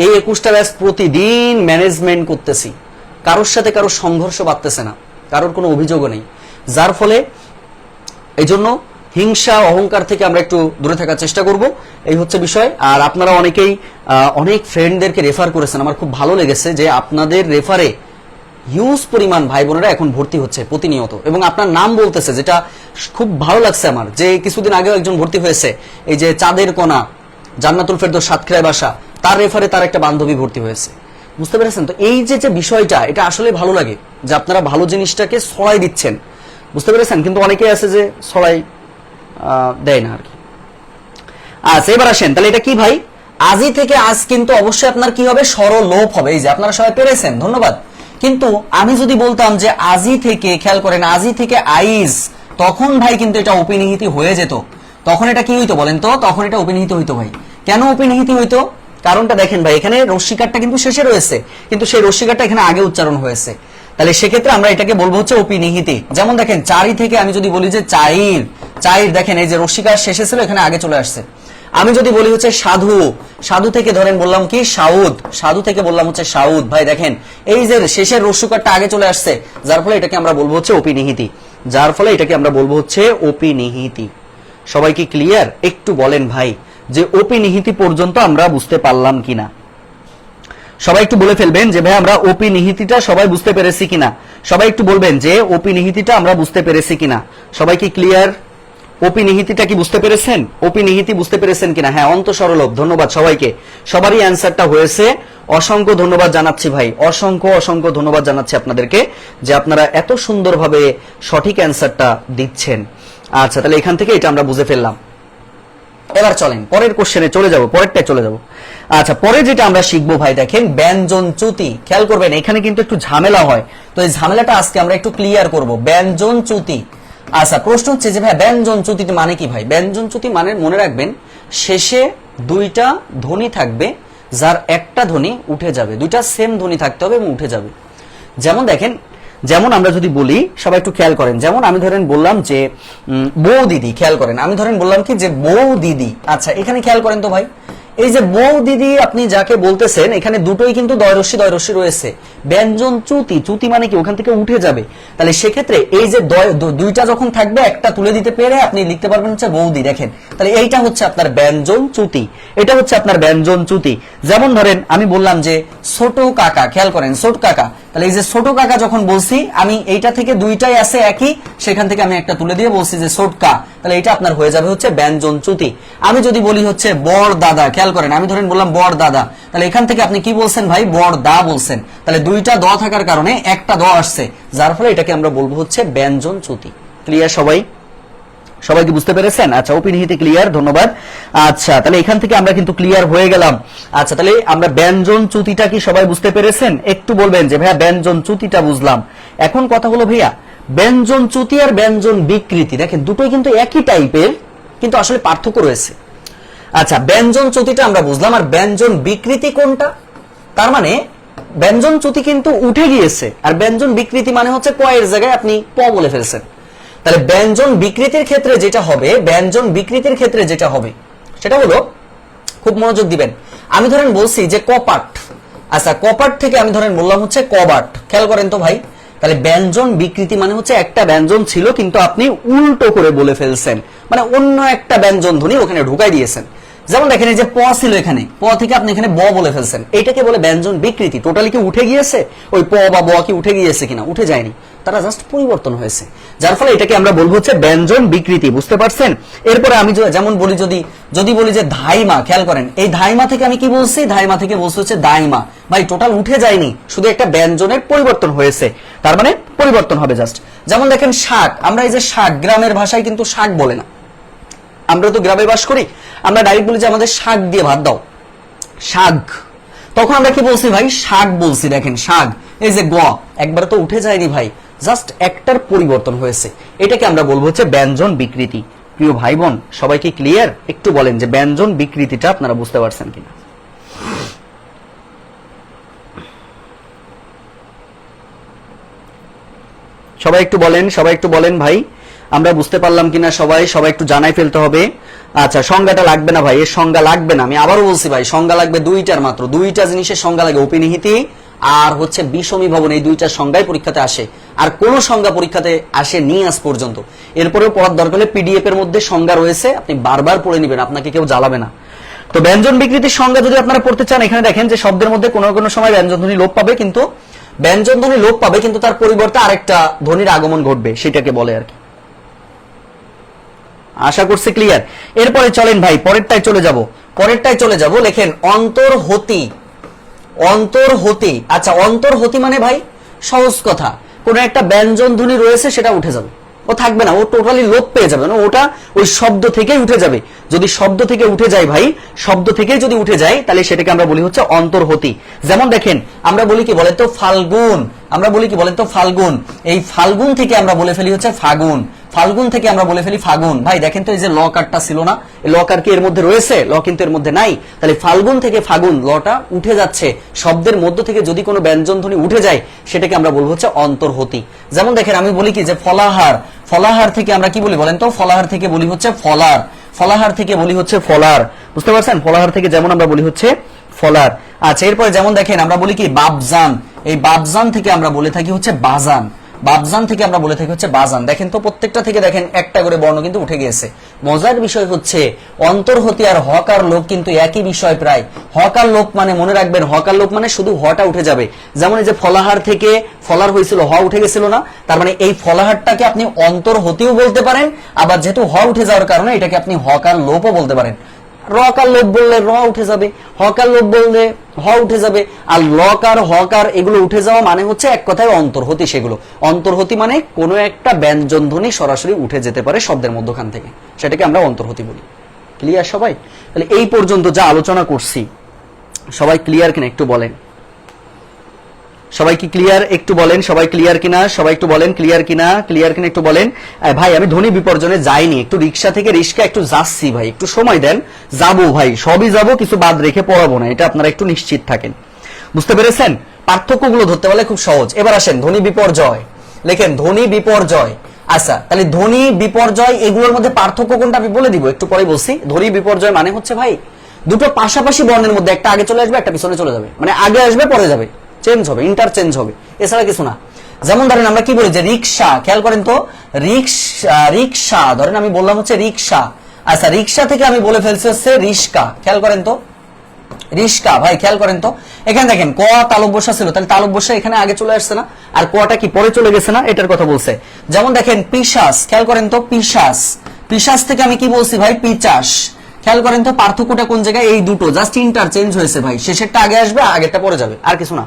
এই 21টা ব্যাচ প্রতিদিন ম্যানেজমেন্ট করতেছি, কারোর সাথে কারোর সংঘর্ষ বাড়তেছে না, কারোর কোনো অভিযোগও নেই। যার ফলে এই জন্য হিংসা অহংকার থেকে আমরা একটু দূরে থাকার চেষ্টা করব, এই হচ্ছে বিষয়। আর আপনারা অনেকেই অনেক ফ্রেন্ডদেরকে রেফার করেছেন, আমার খুব ভালো লেগেছে যে আপনাদের রেফারে হিউজ পরিমাণ ভাই বোনেরা এখন ভর্তি হচ্ছে প্রতিনিয়ত, এবং আপনার নাম বলতেছে, যেটা খুব ভালো লাগছে আমার। যে কিছুদিন আগেও একজন ভর্তি হয়েছে, এই যে চাঁদের কোনা জান্নাতুল ফেরদৌস সাতক্ষীরায় বাসা, তার রেফারে তার একটা বান্ধবী ভর্তি হয়েছে, বুঝতে পেরেছেন? তো এই যে বিষয়টা, এটা আসলে ভালো লাগে যে আপনারা ভালো জিনিসটাকে ছড়াই দিচ্ছেন, বুঝতে পেরেছেন? কিন্তু অনেকেই আছে যে ছড়াই দেয় না আর কি। আচ্ছা এবার আসেন, তাহলে এটা কি ভাই? আজি থেকে আজ কিন্তু অবশ্যই আপনার কি হবে? স্বরলোপ হবে। এই যে আপনারা সবাই পেরেছেন, ধন্যবাদ। কিন্তু আমি যদি বলতাম যে আজি থেকে, খেয়াল করেন, আজি থেকে আইজ, তখন ভাই কিন্তু এটা অপিনিহিতি হয়ে যেত। তখন এটা কি হইতো বলেন তো? তখন এটা অপিনিহিতি হইতো ভাই। কেন অপিনিহিতি হইতো? কারণটা দেখেন ভাই, এখানে রস্যিকারটা কিন্তু শেষে রয়েছে, কিন্তু সেই রস্যিকারটা এখানে আগে উচ্চারণ হয়েছে। তাহলে সেক্ষেত্রে আমরা এটাকে বলবো হচ্ছে অপিনিহিতি। যেমন দেখেন চারি থেকে আমি যদি বলি যে চাইর, চাইর দেখেন এই যে রস্যিকার শেষে ছিল, এখানে আগে চলে আসছে। আমি যদি বলি হচ্ছে সাধু, সাধু থেকে ধরেন বললাম কি সাউদ, সাধু থেকে বললাম হচ্ছে সাউদ, ভাই দেখেন এই যে শেষের রস্যকারটা আগে চলে আসছে, যার ফলে এটাকে আমরা বলবো হচ্ছে অপিনিহিতি, যার ফলে এটাকে আমরা বলবো হচ্ছে অপিনিহিতি। সবাই কি ক্লিয়ার? একটু বলেন ভাই যে অপিনিহিতি পর্যন্ত আমরা বুঝতে পারলাম কিনা। সবাই একটু বলে ফেলবেন যে ভাই আমরা অপিনিহিতিটা সবাই বুঝতে পেরেছি কিনা। সবাই একটু বলবেন যে অপিনিহিতিটা আমরা বুঝতে পেরেছি কিনা। সবাই কি ক্লিয়ার? অপিনিহিতিটা কি বুঝতে পেরেছেন? অপিনিহিতি বুঝতে পেরেছেন কিনা? হ্যাঁ, অন্তঃসরলোপ, ধন্যবাদ সবাইকে, সবারই অ্যান্সারটা হয়েছে। অসংখ্য ধন্যবাদ জানাচ্ছি ভাই, অসংখ্য অসংখ্য ধন্যবাদ জানাচ্ছি আপনাদেরকে যে আপনারা এত সুন্দরভাবে সঠিক অ্যান্সারটা দিচ্ছেন। আচ্ছা তাহলে এখান থেকে এটা আমরা বুঝে ফেললাম। এবার চলেন পরের কোশ্চেনে চলে যাব, পরেরটায় চলে যাব। আচ্ছা পরে যেটা আমরা শিখবো ভাই দেখেন ব্যঞ্জন চ্যুতি। খেয়াল করবেন এখানে কিন্তু একটু ঝামেলা হয়, তো এই ঝামেলাটা আজকে আমরা একটু ক্লিয়ার করব। ব্যঞ্জন চ্যুতি। আচ্ছা প্রশ্ন হচ্ছে যে ভাই ব্যঞ্জন চ্যুতি মানে কি ভাই? ব্যঞ্জন চ্যুতি মানে মনে রাখবেন শেষে দুইটা ধ্বনি থাকবে, যার একটা ধ্বনি উঠে যাবে, দুইটা সেম ধ্বনি থাকতে হবে এবং উঠে যাবে। যেমন দেখেন, যেমন আমরা যদি বলি, সবাই একটু খেয়াল করেন, যেমন আমি ধরেন বললাম যে বউ দিদি, খেয়াল করেন আমি ধরেন বললাম কি যে বউ দিদি। আচ্ছা এখানে খেয়াল করেন তো ভাই, এই যে বউ দিদি আপনি যাকে বলতেছেন এখানে দুটোই কিন্তু দয়রস্যি রয়েছে। ব্যঞ্জন চ্যুতি, চ্যুতি মানে কি ওখান থেকে উঠে যাবে। তাহলে সেক্ষেত্রে এই যে দুইটা যখন থাকবে, একটা তুলে দিতে পেরে আপনি লিখতে পারবেন হচ্ছে বৌদি। দেখেন তাহলে এইটা হচ্ছে আপনার ব্যঞ্জন চ্যুতি, এটা হচ্ছে আপনার ব্যঞ্জন চ্যুতি। যেমন ধরেন আমি বললাম যে ছোট কাকা, খেয়াল করেন ছোট কাকা, তাহলে এই যে ছোট কাকা যখন বলছি আমি এইটা থেকে দুইটাই আছে একই, সেখান থেকে আমি একটা তুলে দিয়ে বলছি যে ছোটকা, তাহলে এটা আপনার হয়ে যাবে হচ্ছে ব্যঞ্জন চ্যুতি। আমি যদি বলি হচ্ছে বড় দাদা, খেয়াল করেন আমি ধরেন বললাম বড় দাদা, তাহলে এখান থেকে আপনি কি বলছেন ভাই, বড় দা বলছেন, তাহলে দুইটা দ থাকার কারণে একটা দ আসছে, যার ফলে এটাকে আমরা বলবো হচ্ছে ব্যঞ্জন চ্যুতি। ক্লিয়ার সবাই? সবাইকে বুঝতে পেরেছেন? আচ্ছা, অপিনিহিতে ক্লিয়ার, ধন্যবাদ। আচ্ছা, তাহলে এখান থেকে আমরা কিন্তু ক্লিয়ার হয়ে গেলাম। আচ্ছা, তাহলে আমরা ব্যঞ্জন চ্যুতিটা কি সবাই বুঝতে পেরেছেন? একটু বলবেন যে ভাইয়া ব্যঞ্জন চ্যুতিটা বুঝলাম। এখন কথা হলো ভাইয়া, ব্যঞ্জন চ্যুতি আর ব্যঞ্জন বিকৃতি, দেখেন দুটোই কিন্তু একই টাইপের, কিন্তু আসলে পার্থক্য রয়েছে। আচ্ছা, ব্যঞ্জন চ্যুতিটা আমরা বুঝলাম, আর ব্যঞ্জন বিকৃতি কোনটা? তার মানে ব্যঞ্জন চ্যুতি কিন্তু উঠে গিয়েছে, আর ব্যঞ্জন বিকৃতি মানে হচ্ছে ক এর জায়গায় আপনি প বলে ফেলছেন। তাহলে ব্যঞ্জন বিকৃতির ক্ষেত্রে যেটা হবে, ব্যঞ্জন বিকৃতির ক্ষেত্রে যেটা হবে সেটা হলো, খুব মনোযোগ দিবেন, আমি ধরেন বলছি যে কপাট, আচ্ছা কপাট থেকে আমি ধরেন বললাম হচ্ছে কবাট, খেয়াল করেন তো ভাই, তাহলে ব্যঞ্জন বিকৃতি মানে হচ্ছে একটা ব্যঞ্জন ছিল কিন্তু আপনি উল্টো করে বলে ফেলছেন, মানে অন্য একটা ব্যঞ্জন ধ্বনি ওখানে ঢুকাই দিয়েছেন। যেমন দেখেন এই যে প ছিল এখানে, প থেকে আপনি এখানে ব বলে ফেলছেন, এটাকে বলে ব্যঞ্জন বিকৃতি। টোটালি কি উঠে গিয়েছে? ওই প বা ব কি উঠে গিয়েছে কিনা? উঠে যায়নি, তারা জাস্ট পরিবর্তন হয়েছে, যার ফলে এটাকে আমরা বলবো হচ্ছে ব্যঞ্জন বিকৃতি। বুঝতে পারছেন? এরপরে আমি যেমন বলি, যদি বলি যে ধাইমা, খেয়াল করেন এই ধাইমা থেকে আমি কি বলছি, ধাইমা থেকে বলছি হচ্ছে দাইমা, ভাই টোটাল উঠে যায়নি, শুধু একটা ব্যঞ্জনের পরিবর্তন হয়েছে, তার মানে পরিবর্তন হবে জাস্ট। যেমন দেখেন শাক, আমরা এই যে শাক, গ্রামের ভাষায় কিন্তু শাক বলে না, আমরা তো গ্রামে বাস করি, আমরা ডাইরেক্ট বলি যে আমাদের শাক দিয়ে ভাত দাও, শাক, তখন আমরা কি বলছি ভাই, শাক বলছি। দেখেন শাক, এই যে গ, একবারে তো উঠে যায়নি ভাই, জাস্ট একটার পরিবর্তন হয়েছে, এটাকে আমরা বলবো হচ্ছে ব্যঞ্জন বিকৃতি। প্রিয় ভাই বোন, সবাই কি ক্লিয়ার? একটু বলেন যে ব্যঞ্জন বিকৃতিটা আপনারা বুঝতে পারছেন কিনা। সবাই একটু বলেন, সবাই একটু বলেন ভাই, আমরা বুঝতে পারলাম কিনা সবাই, সবাই একটু জানাই ফেলতে হবে। আচ্ছা, সংজ্ঞাটা লাগবে না ভাই, এর সংজ্ঞা লাগবে না, আমি আবারও বলছি ভাই, সংজ্ঞা লাগবে দুইটার, মাত্র দুইটা জিনিসের সংজ্ঞা লাগে, অপিনিহিতি আর হচ্ছে বিষমী ভবন, এই দুইটা সংজ্ঞাই পরীক্ষাতে আসে, আর কোন সংজ্ঞা পরীক্ষাতে আসেনি আজ পর্যন্ত। এরপরেও পড়ার দরকার হলে পিডিএফ এর মধ্যে সংজ্ঞা রয়েছে, আপনি বারবার পড়ে নেবেন, আপনাকে কেউ জ্বালাবে না। তো ব্যঞ্জন বিকৃতির সংজ্ঞা যদি আপনারা পড়তে চান, এখানে দেখেন যে শব্দের মধ্যে কোনো কোনো সময় ব্যঞ্জন ধ্বনি লোপ পাবে, কিন্তু ব্যঞ্জন ধ্বনি লোপ পাবে কিন্তু তার পরিবর্তে আরেকটা ধ্বনির আগমন ঘটবে, সেটাকে বলে আর কি। আশা করছি ক্লিয়ার। এরপরে চলেন ভাই পরেরটায় চলে যাব। লেখেন অন্তর্হতি, অন্তর্হতি। আচ্ছা, অন্তর্হতি মানে ভাই সহজ কথা, কোন একটা ব্যঞ্জন ধ্বনি রয়েছে সেটা উঠে যাবে, ও থাকবে না, ও টোটালি লোপ পেয়ে যাবে, না ওটা ওই শব্দ থেকেই উঠে যাবে। যদি শব্দ থেকে উঠে যায় ভাই, শব্দ থেকে যদি উঠে যায়, তাহলে সেটাকে আমরা বলি হচ্ছে অন্তর্হতি। যেমন দেখেন আমরা বলি কি বলেন তো ফাল্গুন, আমরা বলি কি বলেন তো ফাল্গুন, এই ফাল্গুন থেকে আমরা বলে ফেলি হচ্ছে ফাগুন, ফাল্গুন থেকে আমরা বলে ফেলি ফাগুন। ভাই দেখেন তো এই যে ল কারটা ছিল না, এই ল কার কি এর মধ্যে রয়েছে? ল কিন্তু এর মধ্যে নাই, তাহলে ফাল্গুন থেকে ফাগুন, লটা উঠে যাচ্ছে, শব্দের মধ্য থেকে যদি কোনো ব্যঞ্জন ধ্বনি উঠে যায় সেটাকে আমরা বলবো হচ্ছে অন্তর্হতি। যেমন দেখেন আমি বলি কি যে ফলাহার, ফলাহার থেকে আমরা কি বলি বলেন তো, ফলাহার থেকে বলি হচ্ছে ফলার, ফলাহার থেকে বলি হচ্ছে ফলার। বুঝতে পারছেন? ফলাহার থেকে যেমন আমরা বলি হচ্ছে ফলার। আচ্ছা, এরপরে যেমন দেখেন আমরা বলি কি বাবজান, এই বাবজান থেকে আমরা বলে থাকি হচ্ছে বাজান, বাবজান থেকে আমরা বলে থাকি হচ্ছে বাজান। দেখেন তো প্রত্যেকটা থেকে দেখেন একটা করে বর্ণ কিন্তু উঠে গিয়েছে। মজার বিষয় হচ্ছে অন্তর্হতি আর হকার লোক কিন্তু একই বিষয় প্রায়। হকার লোক মানে মনে রাখবেন, হকার লোক মানে শুধু হটা উঠে যাবে। যেমন এই যে ফলাহার থেকে ফলার হয়েছিল, হ উঠে গেছিল না, তার মানে এই ফলাহারটাকে আপনি অন্তর্হতিও বলতে পারেন, আবার যেহেতু হ উঠে যাওয়ার কারণে এটাকে আপনি হকার লোপও বলতে পারেন। রকার লোপ বললে র উঠে যাবে, হকার লোপ বললে হ উঠে যাবে, আর লকার হকার এগুলো উঠে যাওয়া মানে হচ্ছে এক কথায় অন্তর্হতি। সেগুলো অন্তর্হতি মানে কোনো একটা ব্যঞ্জন ধ্বনি সরাসরি উঠে যেতে পারে শব্দের মধ্যখান থেকে, সেটাকে আমরা অন্তর্হতি বলি। ক্লিয়ার সবাই? তাহলে এই পর্যন্ত যা আলোচনা করছি সবাই ক্লিয়ার কিনা একটু বলেন, সবাই কি ক্লিয়ার একটু বলেন, সবাই ক্লিয়ার কিনা, সবাই একটু বলেন ক্লিয়ার কিনা, ক্লিয়ার কিনা একটু বলেন। ভাই আমি ধ্বনি বিপর্জনে যাইনি, একটু রিক্সা থেকে রিস্কা একটু যাচ্ছি ভাই, একটু সময় দেন, যাবো ভাই, সবই যাবো, কিছু বাদ রেখে পড়াবো না, এটা আপনারা একটু নিশ্চিত থাকেন। বুঝতে পেরেছেন? পার্থক্যগুলো ধরতে পারলে খুব সহজ। এবার আসেন ধ্বনি বিপর্যয়, লেখেন ধ্বনি বিপর্যয়। আচ্ছা, তাহলে ধ্বনি বিপর্যয় এগুলোর মধ্যে পার্থক্য কোনটা আমি বলে দিব, একটু পরে বলছি। ধ্বনি বিপর্যয় মানে হচ্ছে ভাই দুটো পাশাপাশি বর্ণের মধ্যে একটা আগে চলে আসবে, একটা পিছনে চলে যাবে, মানে আগে আসবে পরে যাবে, চেঞ্জ হবে, ইন্টারচেঞ্জ হবে, এছাড়া কিছু না। যেমন ধরেন আমরা কি বলি যে রিক্সা, খেয়াল করেন তো, রিক্সা, রিক্সা ধরেন আমি বললাম হচ্ছে রিক্সা, আচ্ছা রিক্সা থেকে আমি বলে ফেলছি হচ্ছে রিস্কা, খেয়াল করেন তো, রিস্কা। ভাই খেয়াল করেন তো, এখানে দেখেন ক তালব বসা ছিল, তাহলে তালব বসা এখানে আগে চলে আসছে না, আর কটা কি পরে চলে গেছে না, এটার কথা বলছে। যেমন দেখেন পিশাস, খেয়াল করেন তো পিশাস, পিশাস থেকে আমি কি বলছি ভাই পিচাস। খেয়াল করেন তো পার্থক্যটা কোন জায়গায়, এই দুটো জাস্ট ইন্টারচেঞ্জ হয়েছে ভাই, শেষেরটা আগে আসবে আগেরটা পরে যাবে, আর কিছু না,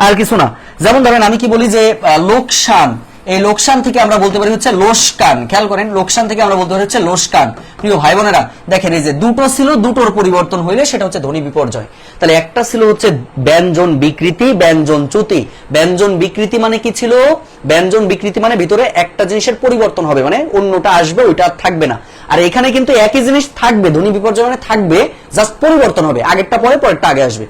আর কিছু না। যেমন ধরেন আমি কি বলি যে লোকসান, এই লোকসান থেকে আমরা বলতে পারি হচ্ছে লোসকান। খেয়াল করেন লোকসান থেকে আমরা বলতে পারি হচ্ছে লোসকান। প্রিয় ভাই বোনেরা দেখেন এই যে দুটো ছিল, দুটোর পরিবর্তন হইলে সেটা হচ্ছে ধ্বনি বিপর্যয়। তাহলে একটা ছিল হচ্ছে ব্যঞ্জন বিকৃতি, ব্যঞ্জন চ্যুতি। ব্যঞ্জন বিকৃতি মানে কি ছিল, ব্যঞ্জন বিকৃতি মানে ভিতরে একটা জিনিসের পরিবর্তন হবে, মানে অন্যটা আসবে ওইটা থাকবে না। আর এখানে কিন্তু একই জিনিস থাকবে, ধ্বনি বিপর্যয় মানে থাকবে, জাস্ট পরিবর্তন হবে, আগেরটা পরে পরেরটা আগে আসবে।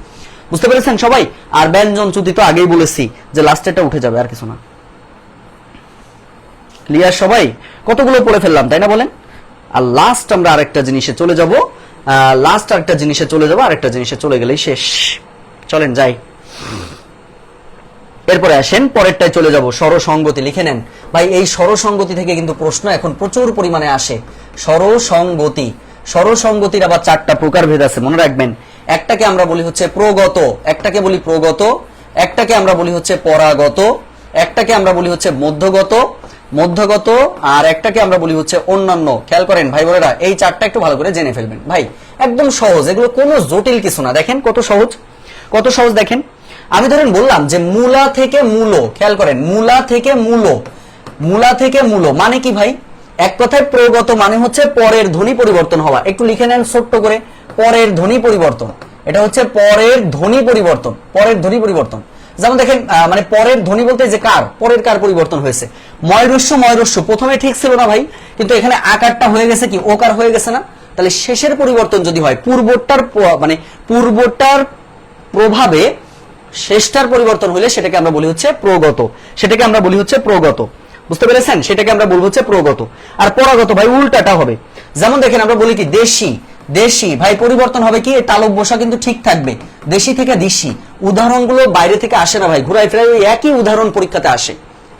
বুঝতে পেরেছেন সবাই? আর ব্যঞ্জন চ্যুতি তো আগেই বলেছি যে লাস্টেরটা উঠে যাবে, আর কিছু না। ক্লিয়ার সবাই? কতগুলো পড়ে ফেললাম তাই না বলেন? আর লাস্ট আমরা আরেকটা জিনিসে চলে যাব, লাস্ট আরেকটা জিনিসে চলে যাব, আরেকটা জিনিসে চলে গেলেই শেষ। চলেন যাই, এরপরে আসেন পরেরটায় চলে যাব, স্বরসঙ্গতি। লিখে নেন ভাই, এই স্বরসঙ্গতি থেকে কিন্তু প্রশ্ন এখন প্রচুর পরিমাণে আসে। স্বরসঙ্গতি, স্বরসঙ্গতির আবার 4টা প্রকারভেদ আছে, মনে রাখবেন। একটাকে আমরা বলি হচ্ছে প্রগত, একটাকে বলি প্রগত, একটাকে আমরা বলি হচ্ছে পরাগত, একটাকে আমরা বলি হচ্ছে মধ্যগত, মধ্যগত, আর একটাকে আমরা বলি হচ্ছে অন্যান্য। খেয়াল করেন ভাই বোনেরা, এই 4টা একটু ভালো করে জেনে ফেলবেন ভাই, একদম সহজ, এগুলো কোনো জটিল কিছু না। দেখেন কত সহজ, কত সহজ। দেখেন আমি ধরেন বললাম যে মূলা থেকে মূলো, খেয়াল করেন মূলা থেকে মূলো, মূলা থেকে মূলো মানে কি ভাই? এক কথায় প্রগত মানে হচ্ছে পরের ধ্বনি পরিবর্তন হওয়া। একটু লিখে নেন ছোট্ট করে, পরের ধ্বনি পরিবর্তন, এটা হচ্ছে পরের ধ্বনি পরিবর্তন, পরের ধ্বনি পরিবর্তন। যেমন দেখেন মানে পরের ধ্বনি বলতে যে কার, পরের কার পরিবর্তন হয়েছে। ময়রস্য, ময়রস্য প্রথমে ঠিক ছিল না ভাই, কিন্তু এখানে আকারটা হয়ে গেছে কি ওকার হয়ে গেছে না। তাহলে শেষের পরিবর্তন যদি হয়, পূর্বটার মানে পূর্বটার প্রভাবে শেষটার পরিবর্তন হলে সেটাকে আমরা বলি হচ্ছে প্রগত, সেটাকে আমরা বলি হচ্ছে প্রগত। বুঝতে পেরেছেন? সেটাকে আমরা বলবো হচ্ছে প্রগত। আর পরাগত ভাই উল্টাটা হবে। যেমন দেখেন আমরা বলি কি দেশি, দেশি ভাই পরিবর্তন হবে কি, তালব বসা কিন্তু ঠিক থাকবে, দেশি থেকে দিশি। উদাহরণগুলো বাইরে থেকে আসে না ভাই, ঘুরাই ফেরাই ওই একই উদাহরণ পরীক্ষাতে আসে,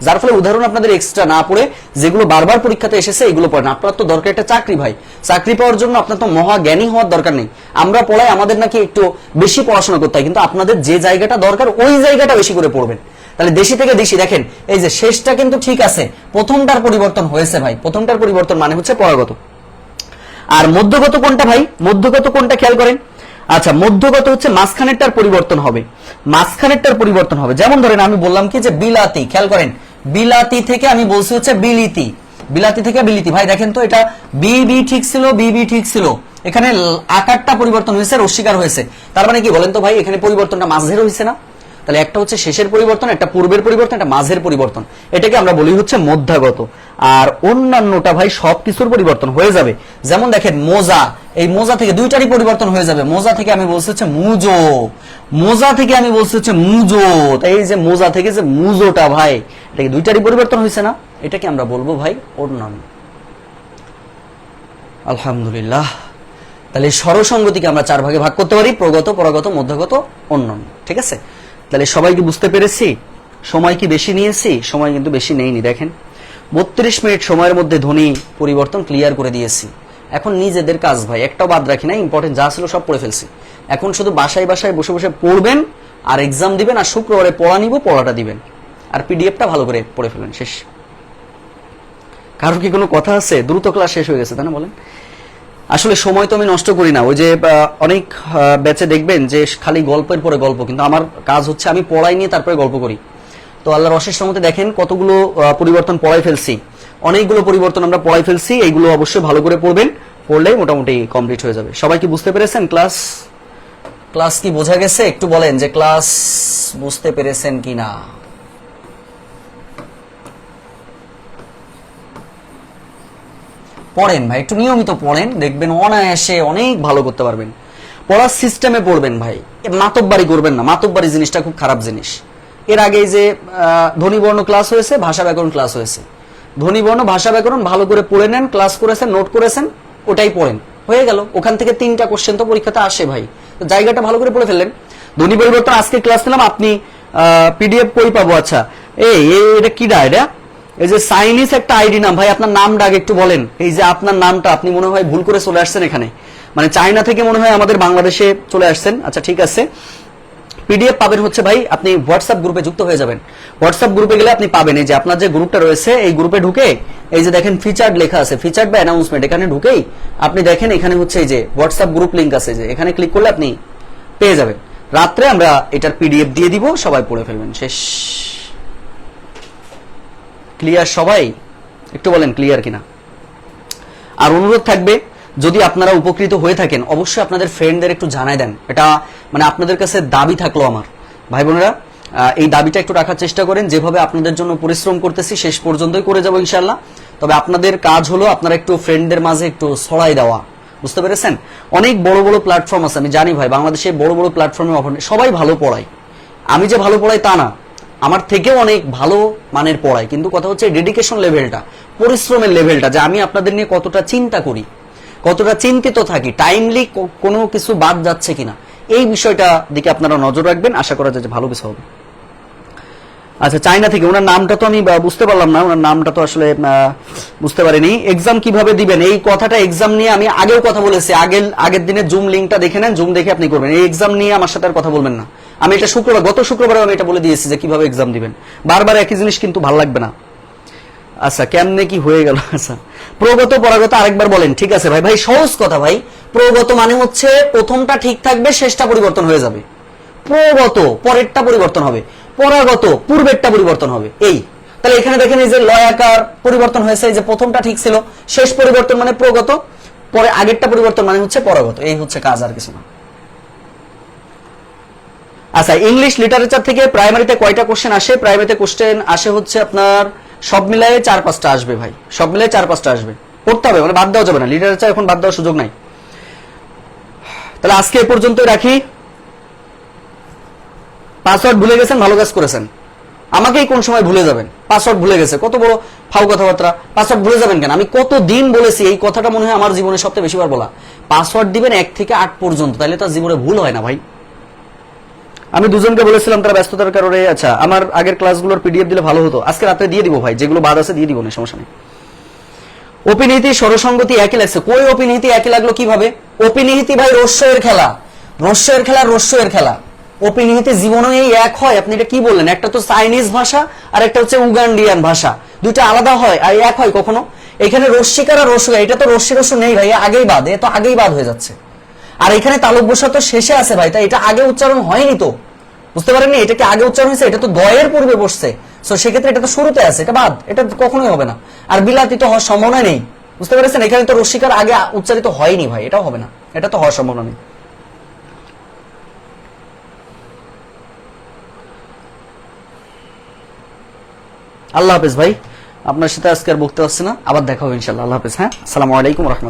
যার ফলে উদাহরণ আপনাদের এক্সট্রা না পড়ে যেগুলো বারবার পরীক্ষাতে এসেছে এগুলো পড়েন। আপনার তো দরকার একটা চাকরি ভাই, চাকরি পাওয়ার জন্য আপনার তো মহা জ্ঞানী হওয়ার দরকার নেই। আমরা পড়াই আমাদের নাকি একটু বেশি পড়াশোনা করতে হয়, কিন্তু আপনাদের যে জায়গাটা দরকার ওই জায়গাটা বেশি করে পড়বেন। তাহলে দেশি থেকে দেশি, দেখেন এই যে শেষটা কিন্তু ঠিক আছে, প্রথমটার পরিবর্তন হয়েছে ভাই, প্রথমটার পরিবর্তন মানে হচ্ছে পরাগত। আর মধ্যগত কোনটা ভাই? মধ্যগত কোনটা খেয়াল করেন। আচ্ছা মধ্যগত হচ্ছে মাঝখানেরটার পরিবর্তন হবে, মাঝখানেরটার পরিবর্তন হবে। যেমন ধরেন আমি বললাম কি যে বিলাতি, খেয়াল করেন বিলাতি থেকে আমি বলছি হচ্ছে বিলিতি, বিলাতি থেকে বিলিতি। ভাই দেখেন তো এটা বি বি ঠিক ছিল, বি বি ঠিক ছিল, এখানে আকারটা পরিবর্তন হয়েছে, রস্বীকার হয়েছে। তার মানে কি বলেন তো ভাই, এখানে পরিবর্তনটা মাঝের হয়েছে না? তাহলে একটা হচ্ছে শেষের পরিবর্তন, একটা পূর্বের পরিবর্তন, একটা মাঝের পরিবর্তন, এটাকে আমরা বলি হচ্ছে মধ্যাগত। আর অন্যান্যটা ভাই সবকিছুর পরিবর্তন হয়ে যাবে। যেমন দেখেন মোজা, এই মোজা থেকে দুইটারই পরিবর্তন হয়ে যাবে। মোজা থেকে আমি বলছি হচ্ছে মুজো, মোজা থেকে আমি বলছি হচ্ছে মুজো। তাই এই যে মোজা থেকে যে মুজোটা ভাই, এটাকে দুইটারই পরিবর্তন হয়েছে না, এটাকে আমরা বলবো ভাই অন্যান্য। আলহামদুলিল্লাহ। তাহলে স্বরসঙ্গতিকে আমরা 4 ভাগে ভাগ করতে পারি, প্রগত, পরাগত, মধ্যগত, অন্যান্য। ঠিক আছে? তাহলে সবাই কি বুঝতে পেরেছি? সময় কি বেশি নিয়েছি? সময় কিন্তু বেশি নেইনি। দেখেন 32 মিনিট সময়ের মধ্যে ধ্বনি পরিবর্তন ক্লিয়ার করে দিয়েছি। এখন নিজেদের কাজ ভাই, একটাও বাদ রাখি না, ইম্পর্টেন্ট যা ছিল সব পড়ে ফেলছি। এখন শুধু বাসায় বাসায় বসে বসে পড়বেন আর এক্সাম দিবেন, আর শুক্রবারে পড়া নিব, পড়াটা দিবেন, আর পিডিএফটা ভালো করে পড়ে ফেলবেন, শেষ। কারোর কি কোনো কথা আছে? দ্রুত ক্লাস শেষ হয়ে গেছে তাই না বলেন? আসলে সময় তো আমি নষ্ট করি না। ওই যে অনেক ব্যাচে দেখবেন যে খালি গল্পের পরে গল্প, কিন্তু আমার কাজ হচ্ছে আমি পড়াই নিয়ে তারপরে গল্প করি। তো আল্লাহর অশেষ রহমতে দেখেন কতগুলো পরিবর্তন পড়াই ফেলছি, অনেকগুলো পরিবর্তন আমরা পড়াই ফেলছি। এইগুলো অবশ্যই ভালো করে পড়বেন, পড়লেই মোটামুটি কমপ্লিট হয়ে যাবে। সবাই কি বুঝতে পেরেছেন? ক্লাস ক্লাস কি বোঝা গেছে? একটু বলেন যে ক্লাস বুঝতে পেরেছেন কিনা। পড়েন ভাই, একটু নিয়মিত পড়েন, দেখবেন অনায়াসে অনেক ভালো করতে পারবেন। পড়ার সিস্টেমে পড়বেন ভাই, মাতব্বারি করবেন না। মাতব্বারি জিনিসটা খুব খারাপ জিনিস। এর আগে যে ধ্বনিবর্ণ ক্লাস হয়েছে, ভাষা ব্যাকরণ ক্লাস হয়েছে, ধ্বনিবর্ণ ভাষা ব্যাকরণ ভালো করে পড়ে নেন, ক্লাস করেছেন, নোট করেছেন, ওটাই পড়েন, হয়ে গেল। ওখান থেকে 3টা কোশ্চেন তো পরীক্ষাতে আসে ভাই, তো জায়গাটা ভালো করে পড়ে ফেললেন। ধ্বনি পরিবর্তন আজকে ক্লাস নিলাম, আপনি পিডিএফ কই পাবো? আচ্ছা এই এটা কিডা, এটা এই যে চাইনিজ একটা আইডি নাম, ভাই আপনার নামটা আগে একটু বলেন। এই যে আপনার নামটা, আপনি মনে হয় ভুল করে চলে আসছেন এখানে, মানে চায়না থেকে মনে হয় আমাদের বাংলাদেশে চলে আসছেন। আচ্ছা ঠিক আছে, পিডিএফ পাবেন হচ্ছে ভাই, আপনি হোয়াটসঅ্যাপ গ্রুপে যুক্ত হয়ে যাবেন। হোয়াটসঅ্যাপ গ্রুপে গেলে আপনি পাবেন, এই যে আপনার যে গ্রুপটা রয়েছে এই গ্রুপে ঢুকে এই যে দেখেন ফিচার্ড লেখা আছে, ফিচার্ড বা অ্যানাউন্সমেন্ট, এখানে ঢুকেই আপনি দেখেন এখানে হচ্ছে এই যে হোয়াটসঅ্যাপ গ্রুপ লিংক আছে, যে এখানে ক্লিক করলে আপনি পেয়ে যাবেন। রাত্রে আমরা এটার পিডিএফ দিয়ে দিব, সবাই পড়ে ফেলবেন। শেষ। ক্লিয়ার সবাই? একটু বলেন ক্লিয়ার কিনা। আর অনুরোধ থাকবে, যদি আপনারা উপকৃত হয়ে থাকেন অবশ্যই আপনাদের ফ্রেন্ডদের একটু জানাই দেন। এটা মানে আপনাদের কাছে দাবি থাকলো আমার, ভাই বোনেরা এই দাবিটা একটু রাখার চেষ্টা করেন। যেভাবে আপনাদের জন্য পরিশ্রম করতেছি শেষ পর্যন্তই করে যাবো ইনশাআল্লাহ। তবে আপনাদের কাজ হলো আপনারা একটু ফ্রেন্ডদের মাঝে একটু ছড়াই দেওয়া, বুঝতে পেরেছেন? অনেক বড় বড় প্ল্যাটফর্ম আছে, আমি জানি ভাই বাংলাদেশে বড় বড় প্ল্যাটফর্মে সবাই ভালো পড়ায়। আমি যে ভালো পড়াই তা না, আমার থেকেও অনেক ভালো মানের পড়াই, কিন্তু কথা হচ্ছে ডেডিকেশন লেভেলটা, পরিশ্রমের লেভেলটা, যে আমি আপনাদের নিয়ে কতটা চিন্তা করি, কতটা চিন্তিত থাকি, টাইমলি কোনো কিছু বাদ যাচ্ছে কিনা, এই বিষয়টা দিকে আপনারা নজর রাখবেন। আশা করা যায় যে ভালো কিছু হবে। আচ্ছা, চায়না থেকে, ওনার নামটা তো আমি বুঝতে পারলাম না, ওনার নামটা তো আসলে বুঝতে পারিনি। এক্সাম কিভাবে দিবেন, এই কথাটা এক্সাম নিয়ে আমি আগেও কথা বলেছি, আগের দিনের জুম লিঙ্কটা দেখে নেন, জুম দেখে আপনি করবেন। এই এক্সাম নিয়ে আমার সাথে আর কথা বলবেন না। আমি এটা গত শুক্রবারে আমি এটা বলে দিয়েছি যে কিভাবে এক্সাম দিবেন। বারবার একই জিনিস কিন্তু ভালো লাগবে না। আচ্ছা, কেমনে কি হয়ে গেল? আচ্ছা, প্রগত পরাগত আরেকবার বলেন। ঠিক আছে ভাই, সহজ কথা ভাই। প্রগত মানে হচ্ছে প্রথমটা ঠিক থাকবে, শেষটা পরিবর্তন হয়ে যাবে। প্রগত পরেরটা পরিবর্তন হবে, পরাগত পূর্বেরটা পরিবর্তন হবে। এই তাহলে এখানে দেখেন এই যে লয়াকার পরিবর্তন হয়েছে, এই যে প্রথমটা ঠিক ছিল, শেষ পরিবর্তন মানে প্রগত, পরে আগেরটা পরিবর্তন মানে হচ্ছে পরাগত। এই হচ্ছে কাজ, আর কিছু না। আচ্ছা, ইংলিশ লিটারেচার থেকে প্রাইমারিতে কয়টা কোশ্চেন আসে? প্রাইমারিতে কোশ্চেন আসে হচ্ছে আপনার সব মিলায়ে 4-5টা আসবে ভাই, সব মিলায়ে 4-5টা আসবে। পড়তে হবে, মানে বাদ দেওয়া যাবে না, লিটারেচার এখন বাদ দেওয়ার সুযোগ নাই। তাহলে আজকে এ পর্যন্তই রাখি। পাসওয়ার্ড ভুলে গেছেন, ভালো কাজ করেছেন। আমাকেই কোন সময় ভুলে যাবেন? পাসওয়ার্ড ভুলে গেছে, কত বড় ফাউ কথাবার্তা। পাসওয়ার্ড ভুলে যাবেন কেন? আমি কত দিন বলেছি এই কথাটা, মনে হয় আমার জীবনে সবচেয়ে বেশিবার বলা। পাসওয়ার্ড দিবেন 1 থেকে 8 পর্যন্ত, তাহলে তার জীবনে ভুল হয় না ভাই। আমি দুজনকে বলেছিলাম, তারা ব্যস্ততার কারণে। আচ্ছা, আমার আগের ক্লাসগুলোর পিডিএফ দিলে ভালো হতো, আজকে রাতে দিয়ে দিব ভাই, যেগুলো বাদ আছে দিয়ে দিব, না সমস্যা নেই। অপিনিহিতি স্বরসঙ্গতি একই লাগছে, কই অপিনিহিতি একই লাগলো কিভাবে? অপিনিহিতি ভাই রস্যের খেলা, রস্যের খেলা, রস্যের খেলা। অপিনিহিতি জীবনে এই এক হয়? আপনি এটা কি বললেন? একটা তো চাইনিজ ভাষা আর একটা হচ্ছে উগান্ডিয়ান ভাষা, দুইটা আলাদা হয় আর এক হয় কখনো? এখানে রস্যিকার আর রস্যিকা, এটা তো রস্যি রস্য নেই ভাই, আগেই বাদ, এ তো আগেই বাদ হয়ে যাচ্ছে। আর এখানে তালুক বসা তো শেষে আছে ভাই, তাই এটা আগে উচ্চারণ হয়নি তো, বুঝতে পারেননি? এটা কি আগে উচ্চারণ হয়েছে? এটা তো দয়ের পূর্বে বসছে, তো সেক্ষেত্রে এটা তো শুরুতে আছে, এটা বাদ, এটা কখনোই হবে না। আর বিলাতি তো হওয়ার সম্ভাবনা নেই, বুঝতে পেরেছেন? এখানে তো রস্যিকার আগে উচ্চারিত হয়নি ভাই, এটাও হবে না, এটা তো হওয়ার সম্ভাবনা নেই। আল্লাহ হাফেজ ভাই, আপনার সাথে আজকে আর বলতে পারছি না, আবার দেখা হবে ইনশাআল্লাহ। আল্লাহ হাফেজ। হ্যাঁ, আসসালামু আলাইকুম রহমতুল্লাহ।